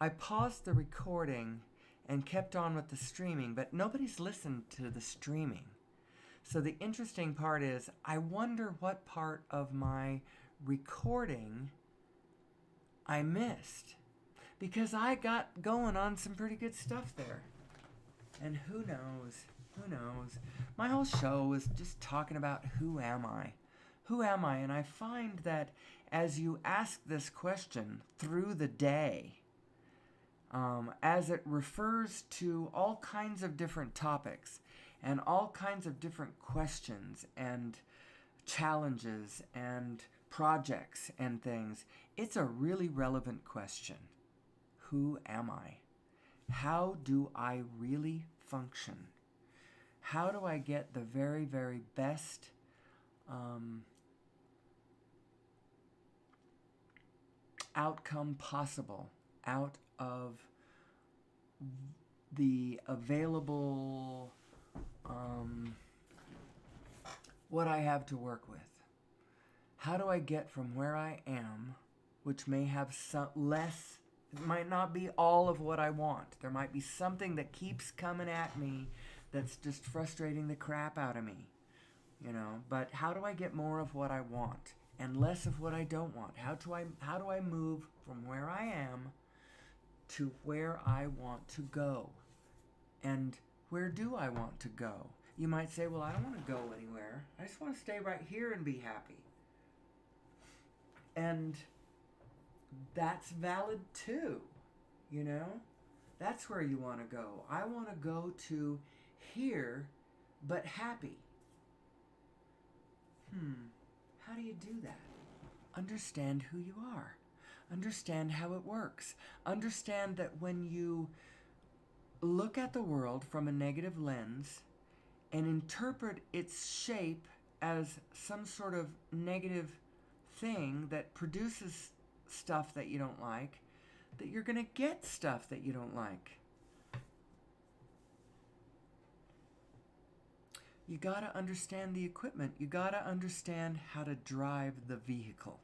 S1: I paused the recording and kept on with the streaming, but nobody's listened to the streaming. So the interesting part is, I wonder what part of my recording I missed. Because I got going on some pretty good stuff there. And who knows? My whole show is just talking about who am I? And I find that as you ask this question through the day, as it refers to all kinds of different topics and all kinds of different questions and challenges and projects and things, it's a really relevant question. Who am I? How do I really function? How do I get the very, very best outcome possible out of the available, what I have to work with. How do I get from where I am, which may have some less, it might not be all of what I want. There might be something that keeps coming at me that's just frustrating the crap out of me, but how do I get more of what I want and less of what I don't want? How do I move from where I am to where I want to go? And where do I want to go? You might say, well, I don't want to go anywhere. I just want to stay right here and be happy. And that's valid too, That's where you want to go. I want to go to here, but happy. How do you do that? Understand who you are. Understand how it works. Understand that when you look at the world from a negative lens and interpret its shape as some sort of negative thing that produces stuff that you don't like, that you're going to get stuff that you don't like. You got to understand the equipment. You got to understand how to drive the vehicle.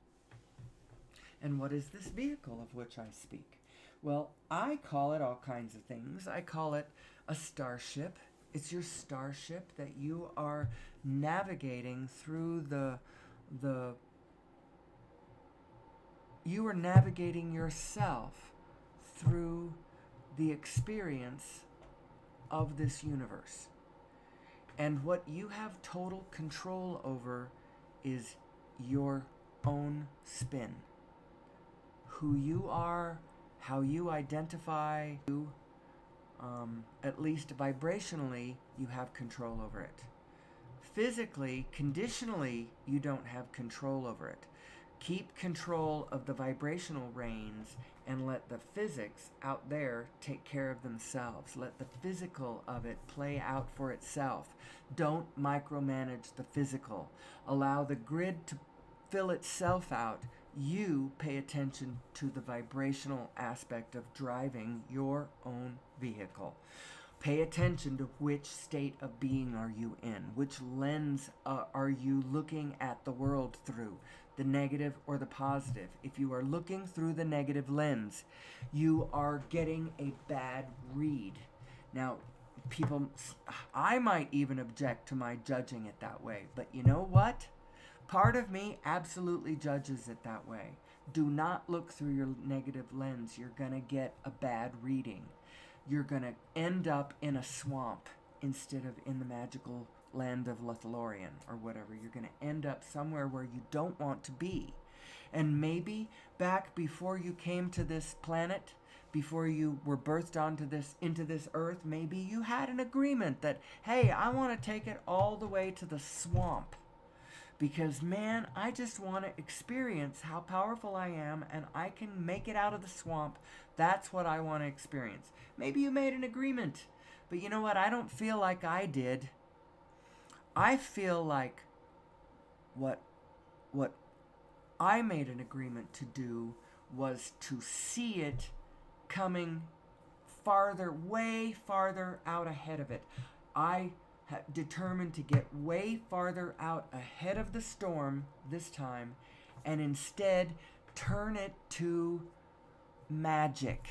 S1: And what is this vehicle of which I speak? Well, I call it all kinds of things. I call it a starship. It's your starship that you are navigating through you are navigating yourself through the experience of this universe. And what you have total control over is your own spin. Who you are, how you identify, at least vibrationally, you have control over it. Physically, conditionally, you don't have control over it. Keep control of the vibrational reins and let the physics out there take care of themselves. Let the physical of it play out for itself. Don't micromanage the physical. Allow the grid to fill itself out. You pay attention to the vibrational aspect of driving your own vehicle. Pay attention to which state of being are you in. Which lens are you looking at the world through? The negative or the positive? If you are looking through the negative lens, you are getting a bad read. Now, I might even object to my judging it that way, but you know what? Part of me absolutely judges it that way. Do not look through your negative lens. You're going to get a bad reading. You're going to end up in a swamp instead of in the magical land of Lothlorien or whatever. You're going to end up somewhere where you don't want to be. And maybe back before you came to this planet, before you were birthed into this earth, maybe you had an agreement that, hey, I want to take it all the way to the swamp. Because, man, I just want to experience how powerful I am and I can make it out of the swamp. That's what I want to experience. Maybe you made an agreement. But you know what? I don't feel like I did. I feel like what I made an agreement to do was to see it coming farther, way farther out ahead of it. I determined to get way farther out ahead of the storm this time and instead turn it to magic.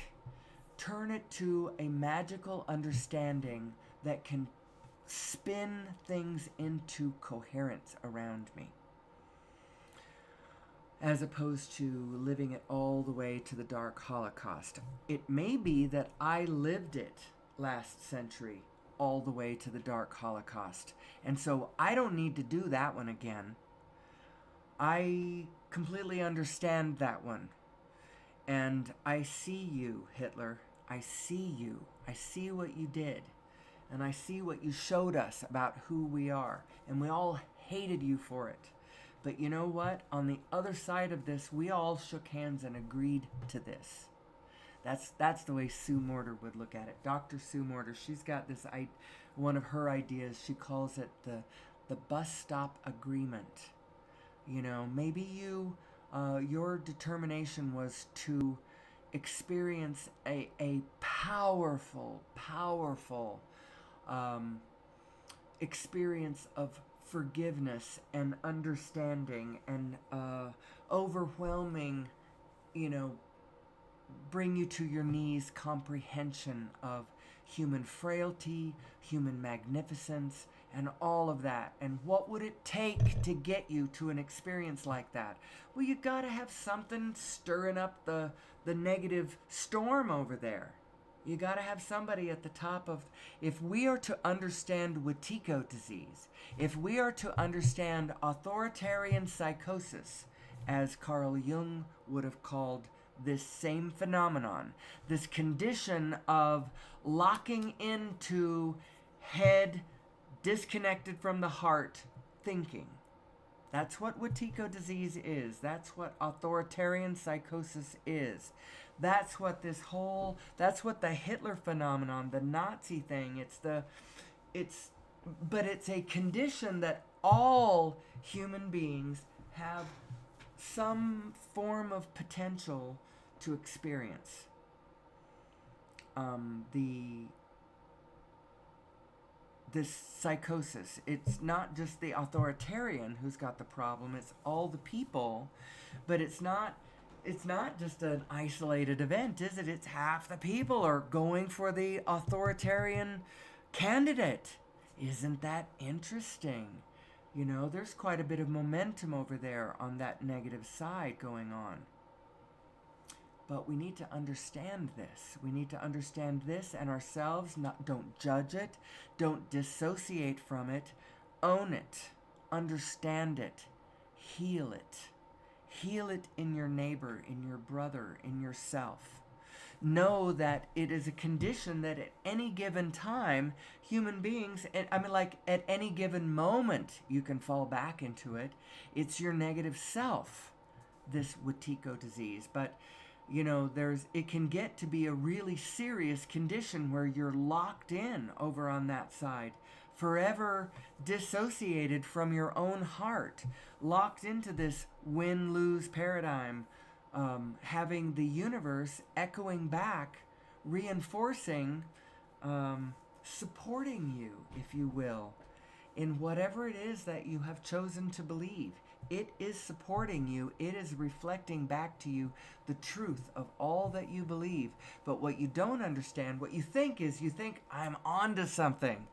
S1: Turn it to a magical understanding that can spin things into coherence around me, as opposed to living it all the way to the dark Holocaust. It may be that I lived it last century all the way to the dark Holocaust, and so I don't need to do that one again. I completely understand that one, and I see you, Hitler. I see you. I see what you did. And I see what you showed us about who we are. And we all hated you for it. But you know what? On the other side of this, we all shook hands and agreed to this. That's the way Sue Morter would look at it. Dr. Sue Morter, she's got this, one of her ideas, she calls it the bus stop agreement. You know, maybe your determination was to experience a powerful, powerful experience of forgiveness and understanding and overwhelming, you know, bring you to your knees comprehension of human frailty, human magnificence, and all of that. And what would it take to get you to an experience like that? Well, you gotta have something stirring up the negative storm over there. You gotta have somebody at the top of. If we are to understand Wetiko disease, if we are to understand authoritarian psychosis, as Carl Jung would have called this same phenomenon, this condition of locking into head disconnected from the heart thinking. That's what Wetiko disease is. That's what authoritarian psychosis is. That's what that's what the Hitler phenomenon, the Nazi thing, but it's a condition that all human beings have some form of potential to experience. This psychosis, it's not just the authoritarian who's got the problem, it's all the people, but it's not just an isolated event, is it? It's half the people are going for the authoritarian candidate. Isn't that interesting? You know, there's quite a bit of momentum over there on that negative side going on. But we need to understand this. We need to understand this and ourselves. Don't judge it. Don't dissociate from it. Own it. Understand it. Heal it. Heal it in your neighbor, in your brother, in yourself. Know that it is a condition that at any given time, human beings, like at any given moment, you can fall back into it. It's your negative self, this Wetiko disease. But, you know, it can get to be a really serious condition where you're locked in over on that side, forever dissociated from your own heart, locked into this win-lose paradigm, having the universe echoing back, reinforcing, supporting you, if you will, in whatever it is that you have chosen to believe. It is supporting you. It is reflecting back to you the truth of all that you believe. But what you don't understand, what you think is, I'm onto something.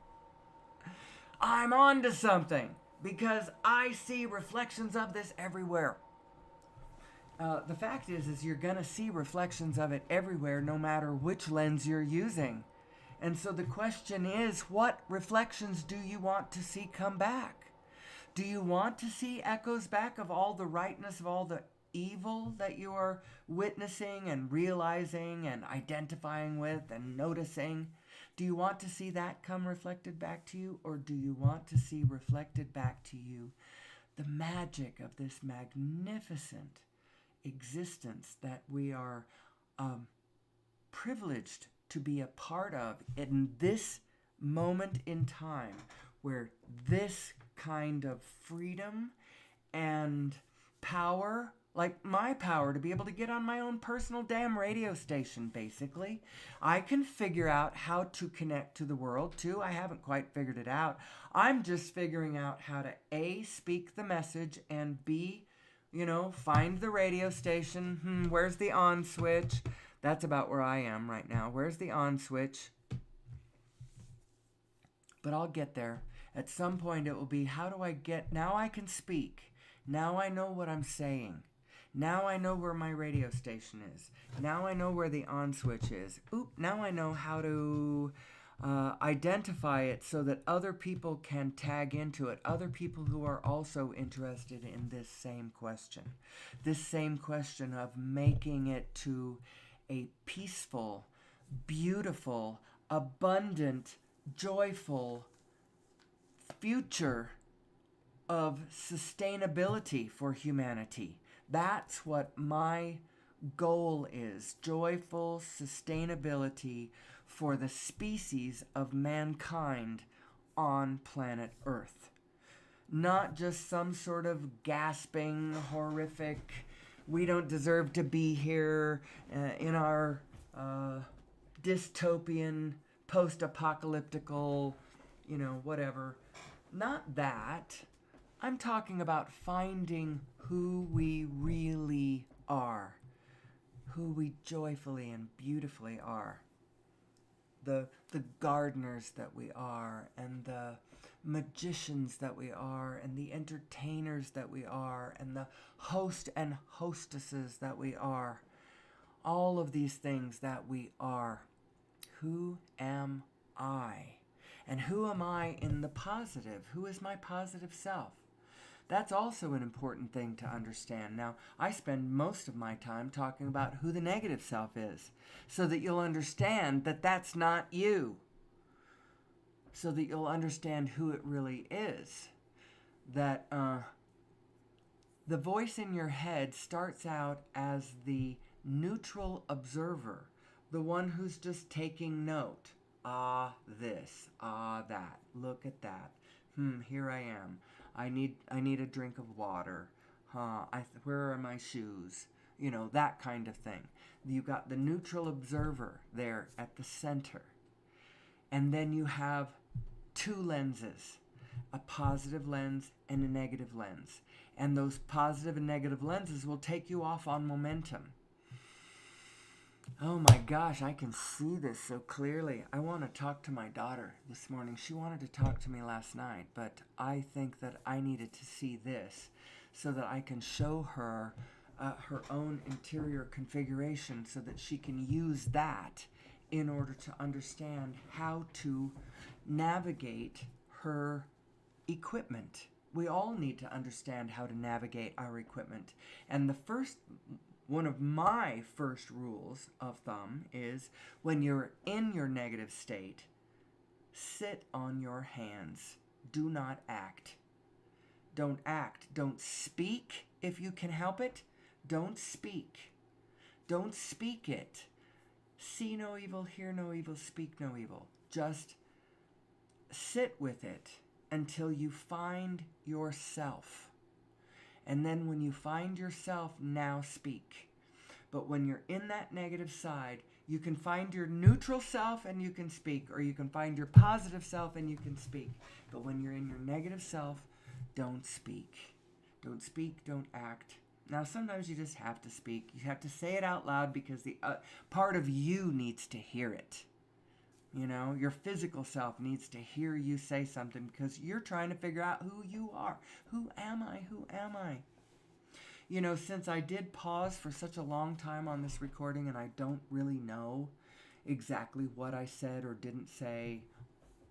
S1: I'm onto something because I see reflections of this everywhere. The fact is you're going to see reflections of it everywhere, no matter which lens you're using. And so the question is, what reflections do you want to see come back? Do you want to see echoes back of all the rightness, of all the evil that you are witnessing and realizing and identifying with and noticing? Do you want to see that come reflected back to you? Or do you want to see reflected back to you the magic of this magnificent existence that we are privileged to be a part of in this moment in time, where this kind of freedom and power, like my power to be able to get on my own personal damn radio station, basically. I can figure out how to connect to the world too. I haven't quite figured it out. I'm just figuring out how to A, speak the message, and B, find the radio station. Where's the on switch? That's about where I am right now. Where's the on switch? But I'll get there. At some point it will be, how do I get, now I can speak. Now I know what I'm saying. Now I know where my radio station is. Now I know where the on switch is. Now I know how to identify it so that other people can tag into it. Other people who are also interested in this same question. This same question of making it to a peaceful, beautiful, abundant, joyful future of sustainability for humanity. That's what my goal is. Joyful sustainability for the species of mankind on planet Earth. Not just some sort of gasping, horrific, we don't deserve to be here in our dystopian, post-apocalyptical, whatever. Not that. I'm talking about finding who we really are, who we joyfully and beautifully are. The gardeners that we are, and the magicians that we are, and the entertainers that we are, and the host and hostesses that we are. All of these things that we are. Who am I? And who am I in the positive? Who is my positive self? That's also an important thing to understand. Now, I spend most of my time talking about who the negative self is, so that you'll understand that that's not you. So that you'll understand who it really is. That the voice in your head starts out as the neutral observer, the one who's just taking note. Ah, this. Ah, that. Look at that. Here I am. I need a drink of water. Where are my shoes? That kind of thing. You got the neutral observer there at the center. And then you have two lenses, a positive lens and a negative lens. And those positive and negative lenses will take you off on momentum. Oh my gosh, I can see this so clearly. I want to talk to my daughter this morning. She wanted to talk to me last night, but I think that I needed to see this so that I can show her her own interior configuration so that she can use that in order to understand how to navigate her equipment. We all need to understand how to navigate our equipment. And one of my first rules of thumb is when you're in your negative state, sit on your hands. Do not act. Don't act. Don't speak if you can help it. Don't speak. Don't speak it. See no evil, hear no evil, speak no evil. Just sit with it until you find yourself. And then when you find yourself, now speak. But when you're in that negative side, you can find your neutral self and you can speak, or you can find your positive self and you can speak. But when you're in your negative self, don't speak. Don't speak, don't act. Now, sometimes you just have to speak. You have to say it out loud because the part of you needs to hear it. Your physical self needs to hear you say something because you're trying to figure out who you are. Who am I? Who am I? Since I did pause for such a long time on this recording and I don't really know exactly what I said or didn't say,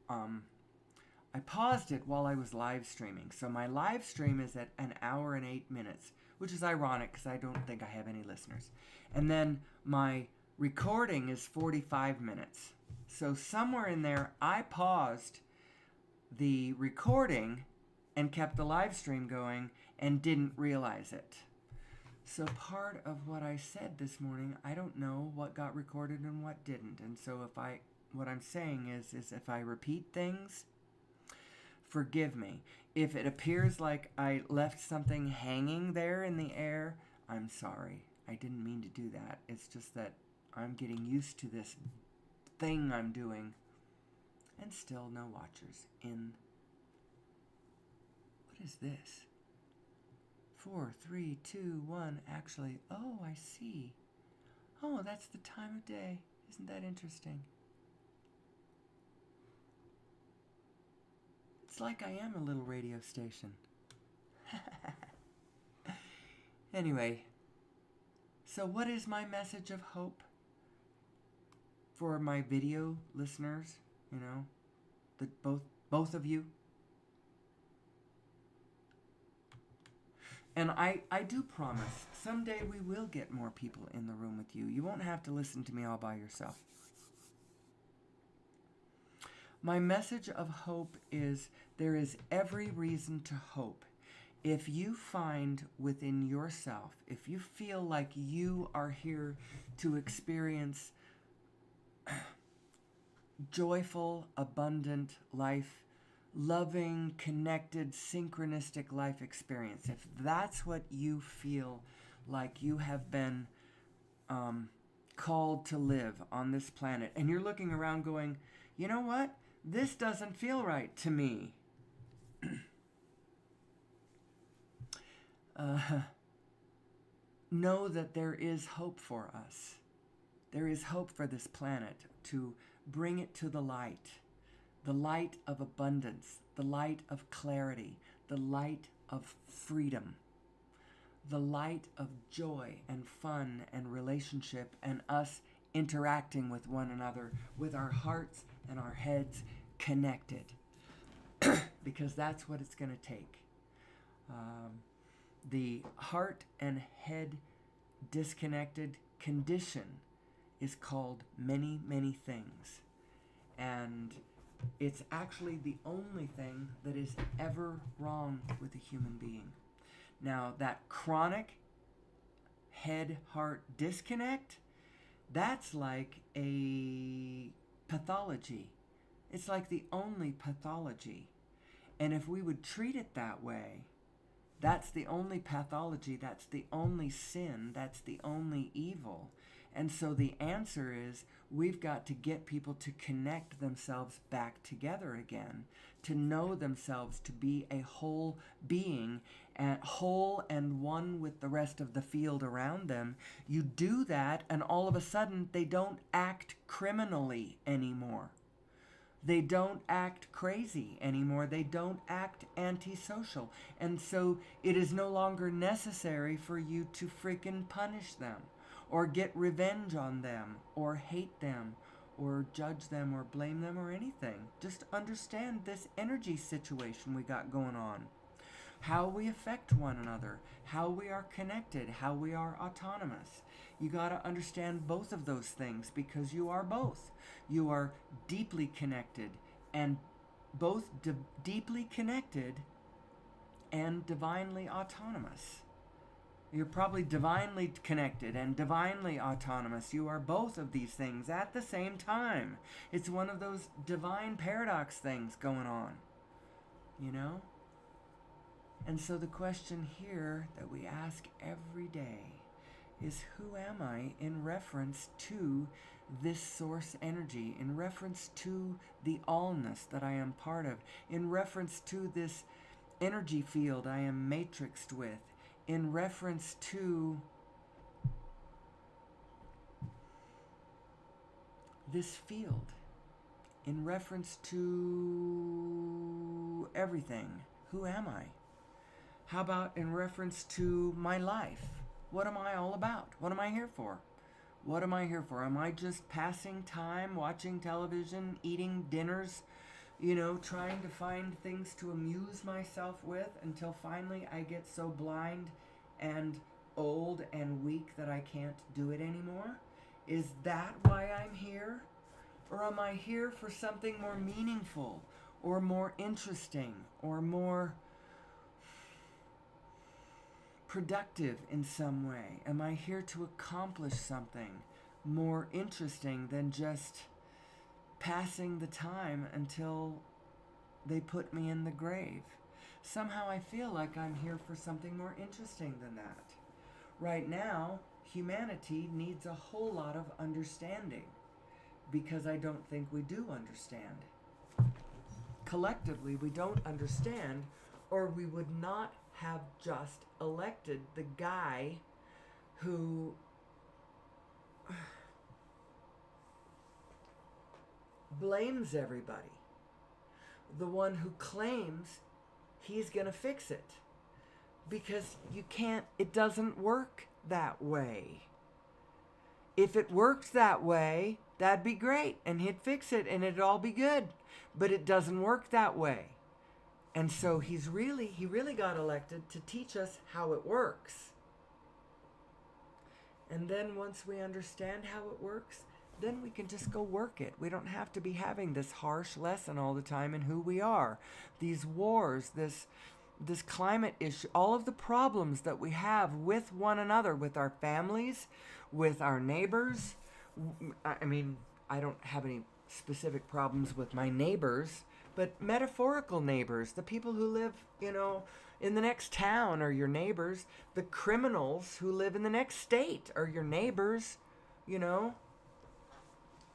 S1: I paused it while I was live streaming. So my live stream is at 1 hour and 8 minutes, which is ironic because I don't think I have any listeners. And then my recording is 45 minutes. So somewhere in there, I paused the recording and kept the live stream going and didn't realize it. So part of what I said this morning, I don't know what got recorded and what didn't. And so what I'm saying is if I repeat things, forgive me. If it appears like I left something hanging there in the air, I'm sorry. I didn't mean to do that. It's just that I'm getting used to this thing I'm doing, and still no watchers in. What is this? 4, 3, 2, 1. Actually, oh, I see. Oh, that's the time of day. Isn't that interesting? It's like I am a little radio station. Anyway, so what is my message of hope for my video listeners? Both of you. And I do promise, someday we will get more people in the room with you. You won't have to listen to me all by yourself. My message of hope is there is every reason to hope. If you find within yourself, if you feel like you are here to experience joyful, abundant life, loving, connected, synchronistic life experience, if that's what you feel like you have been called to live on this planet, and you're looking around going, you know what? This doesn't feel right to me. Know that there is hope for us. There is hope for this planet to bring it to the light of abundance, the light of clarity, the light of freedom, the light of joy and fun and relationship, and us interacting with one another with our hearts and our heads connected. Because that's what it's going to take. The heart and head disconnected condition is called many, many things. And it's actually the only thing that is ever wrong with a human being. Now, that chronic head-heart disconnect, that's like a pathology. It's like the only pathology. And if we would treat it that way, that's the only pathology, that's the only sin, that's the only evil. And so the answer is we've got to get people to connect themselves back together again, to know themselves to be a whole being, and whole and one with the rest of the field around them. You do that, and all of a sudden they don't act criminally anymore. They don't act crazy anymore. They don't act antisocial. And so it is no longer necessary for you to freaking punish them or get revenge on them or hate them or judge them or blame them or anything. Just understand this energy situation we got going on. How we affect one another, how we are connected, how we are autonomous. You got to understand both of those things because you are both. You are deeply connected, and both deeply connected and divinely autonomous. You're probably divinely connected and divinely autonomous. You are both of these things at the same time. It's one of those divine paradox things going on, you know? And so the question here that we ask every day is, who am I in reference to this source energy, in reference to the allness that I am part of, in reference to this energy field I am matrixed with, in reference to this field, in reference to everything. Who am I? How about in reference to my life? What am I all about? What am I here for? What am I here for? Am I just passing time, watching television, eating dinners, trying to find things to amuse myself with until finally I get so blind and old and weak that I can't do it anymore? Is that why I'm here? Or am I here for something more meaningful or more interesting or more productive in some way? Am I here to accomplish something more interesting than just passing the time until they put me in the grave? Somehow I feel like I'm here for something more interesting than that. Right now, humanity needs a whole lot of understanding, because I don't think we do understand. Collectively, we don't understand, or we would not have just elected the guy who blames everybody, the one who claims he's going to fix it. Because it doesn't work that way. If it works that way, that'd be great, and he'd fix it and it'd all be good. But it doesn't work that way. And so he really got elected to teach us how it works. And then once we understand how it works, then we can just go work it. We don't have to be having this harsh lesson all the time in who we are. These wars, this climate issue, all of the problems that we have with one another, with our families, with our neighbors. I mean, I don't have any specific problems with my neighbors, but metaphorical neighbors, the people who live, in the next town are your neighbors. The criminals who live in the next state are your neighbors, you know.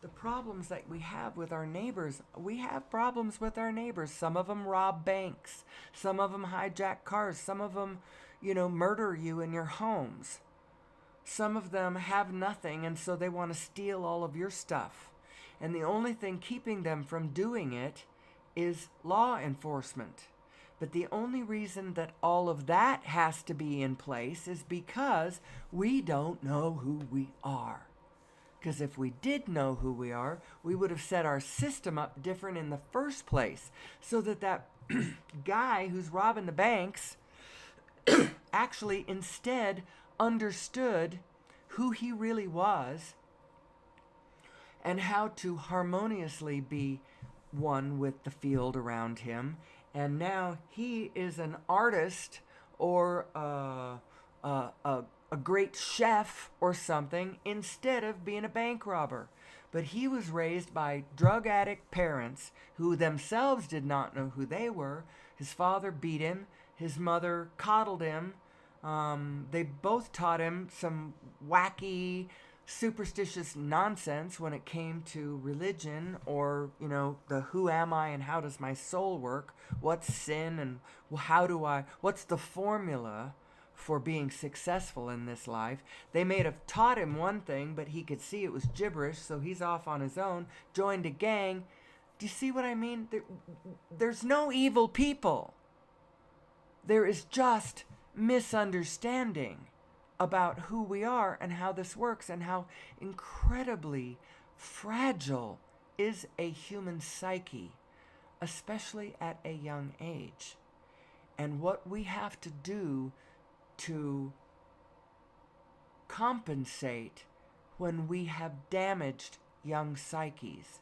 S1: The problems that we have with our neighbors, we have problems with our neighbors. Some of them rob banks. Some of them hijack cars. Some of them, murder you in your homes. Some of them have nothing, and so they want to steal all of your stuff. And the only thing keeping them from doing it is law enforcement. But the only reason that all of that has to be in place is because we don't know who we are. Because if we did know who we are, we would have set our system up different in the first place, so that guy who's robbing the banks actually instead understood who he really was and how to harmoniously be one with the field around him. And now he is an artist or a great chef or something instead of being a bank robber. But he was raised by drug addict parents who themselves did not know who they were. His father beat him. His mother coddled him. They both taught him some wacky, superstitious nonsense when it came to religion or, the who am I and how does my soul work? What's sin and what's the formula for being successful in this life? They may have taught him one thing, but he could see it was gibberish, so he's off on his own, joined a gang. Do you see what I mean? There's no evil people. There is just misunderstanding about who we are and how this works and how incredibly fragile is a human psyche, especially at a young age. And what we have to do to compensate when we have damaged young psyches.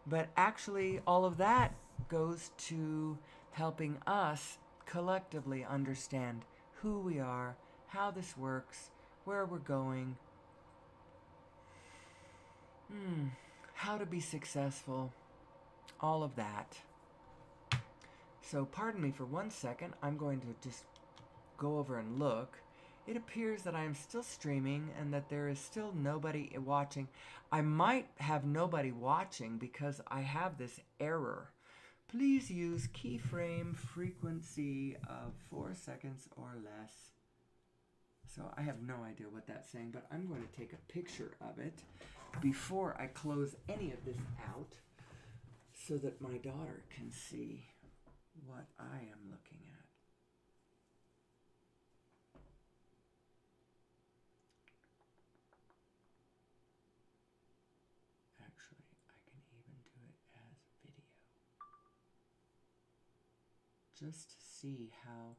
S1: But actually, all of that goes to helping us collectively understand who we are, how this works, where we're going, how to be successful, all of that. So pardon me for 1 second. I'm going to just go over and look. It appears that I am still streaming and that there is still nobody watching. I might have nobody watching because I have this error. Please use keyframe frequency of 4 seconds or less. So I have no idea what that's saying, but I'm going to take a picture of it before I close any of this out so that my daughter can see what I am looking at. Actually, I can even do it as video. Just to see how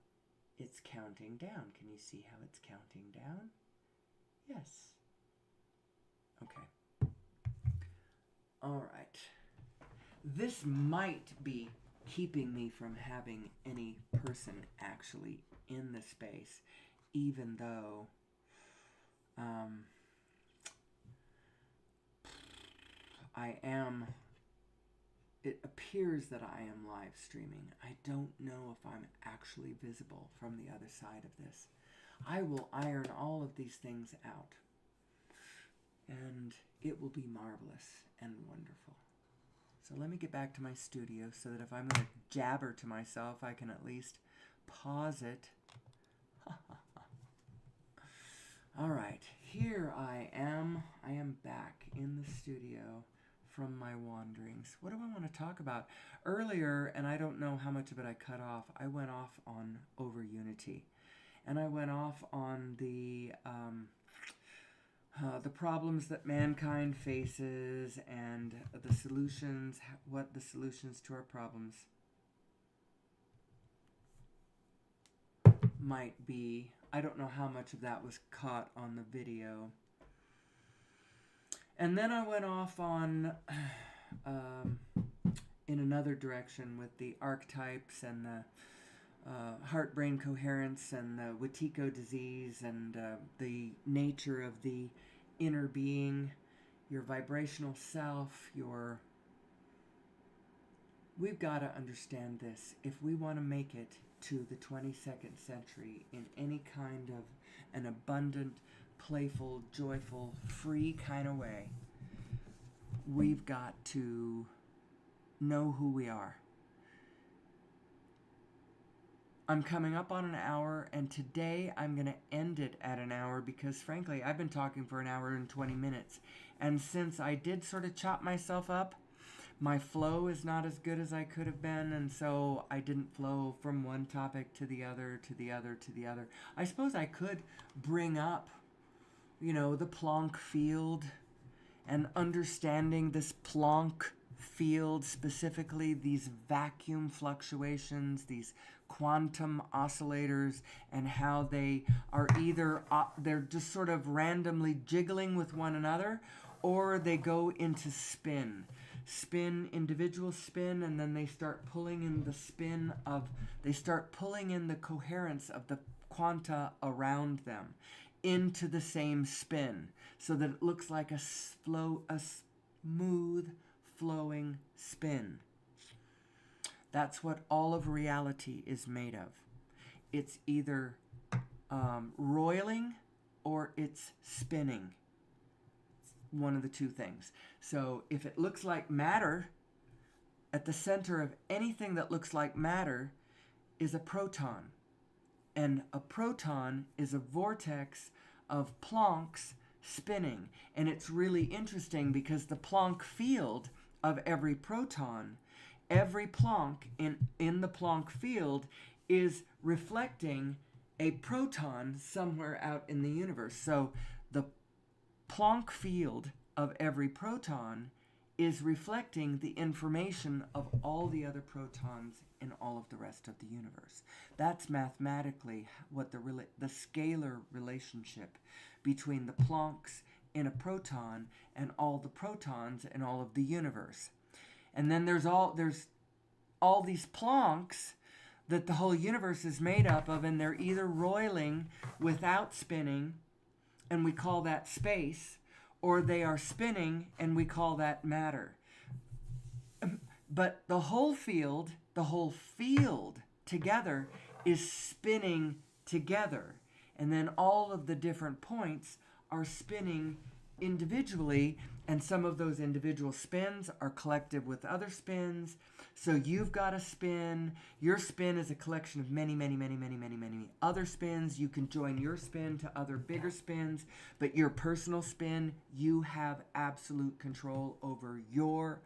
S1: it's counting down. Can you see how it's counting down? Yes. Okay. All right. This might be keeping me from having any person actually in the space, even though it appears that I am live streaming. I don't know if I'm actually visible from the other side of this. I will iron all of these things out, and it will be marvelous and wonderful. So let me get back to my studio so that if I'm going to jabber to myself, I can at least pause it. All right, here I am. I am back in the studio from my wanderings. What do I want to talk about? Earlier, and I don't know how much of it I cut off, I went off on over unity. And I went off on the problems that mankind faces and the solutions, what the solutions to our problems might be. I don't know how much of that was caught on the video. And then I went off on in another direction with the archetypes and the heart-brain coherence and the Wetiko disease and the nature of the inner being, your vibrational self, your We've got to understand this. If we want to make it to the 22nd century in any kind of an abundant, playful, joyful, free kind of way, we've got to know who we are. I'm coming up on an hour, and today I'm going to end it at an hour because, frankly, I've been talking for an hour and 20 minutes. And since I did sort of chop myself up, my flow is not as good as I could have been, and so I didn't flow from one topic to the other, to the other, to the other. I suppose I could bring up, the Planck field and understanding this Planck field, specifically these vacuum fluctuations, these quantum oscillators, and how they are either, they're just sort of randomly jiggling with one another, or they go into spin, individual spin, and then they start pulling in the coherence of the quanta around them into the same spin, so that it looks like a smooth flowing spin. That's what all of reality is made of. It's either roiling or it's spinning. One of the two things. So if it looks like matter, at the center of anything that looks like matter is a proton. And a proton is a vortex of Planck's spinning. And it's really interesting because the Planck field of every proton, every Planck in the Planck field is reflecting a proton somewhere out in the universe. So the Planck field of every proton is reflecting the information of all the other protons in all of the rest of the universe. That's mathematically what the scalar relationship between the Plancks in a proton and all the protons in all of the universe. And then there's all these Plancks that the whole universe is made up of, and they're either roiling without spinning, and we call that space, or they are spinning, and we call that matter. But the whole field together is spinning together. And then all of the different points are spinning individually, and some of those individual spins are collective with other spins. So you've got a spin. Your spin is a collection of many, many, many, many, many, many other spins. You can join your spin to other bigger spins, but your personal spin, you have absolute control over your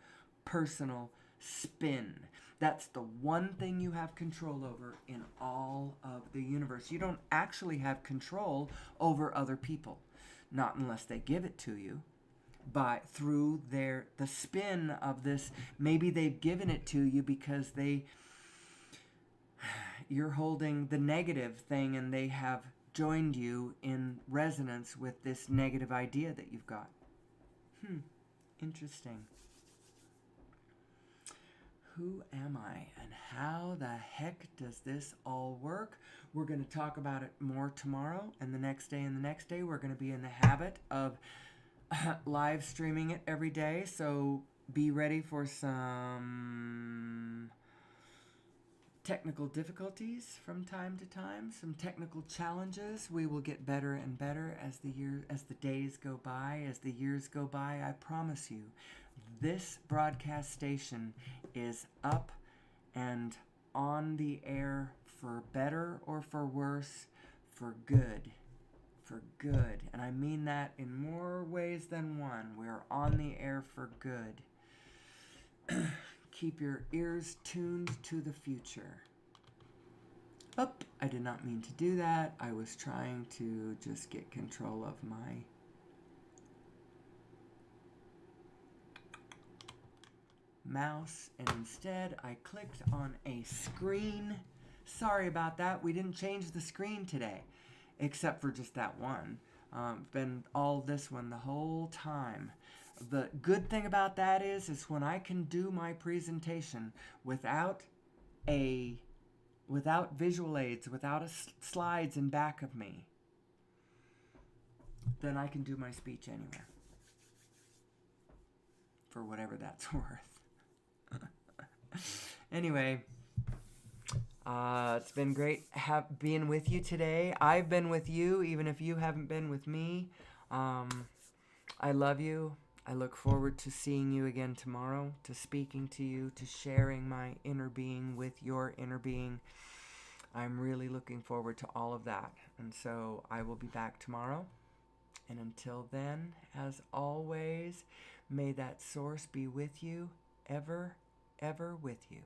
S1: personal spin. That's the one thing you have control over in all of the universe. You don't actually have control over other people, not unless they give it to you. But through the spin of this, maybe they've given it to you because you're holding the negative thing, and they have joined you in resonance with this negative idea that you've got. Interesting. Who am I, and how the heck does this all work? We're going to talk about it more tomorrow, and the next day, and the next day. We're going to be in the habit of live streaming it every day, so be ready for some technical difficulties from time to time, some technical challenges. We will get better and better as the days go by, as the years go by. I promise you, this broadcast station is up and on the air for better or for worse, for good. For good. And I mean that in more ways than one. We're on the air for good. Keep your ears tuned to the future. I did not mean to do that. I was trying to just get control of my mouse, and instead I clicked on a screen. Sorry about that. We didn't change the screen today, except for just that one. Been all this one the whole time. The good thing about that is when I can do my presentation without visual aids, without slides in back of me, then I can do my speech anywhere, for whatever that's worth. Anyway, it's been great being with you today. I've been with you, even if you haven't been with me. I love you. I look forward to seeing you again tomorrow, to speaking to you, to sharing my inner being with your inner being. I'm really looking forward to all of that. And so I will be back tomorrow. And until then, as always, may that source be with you, ever, ever with you.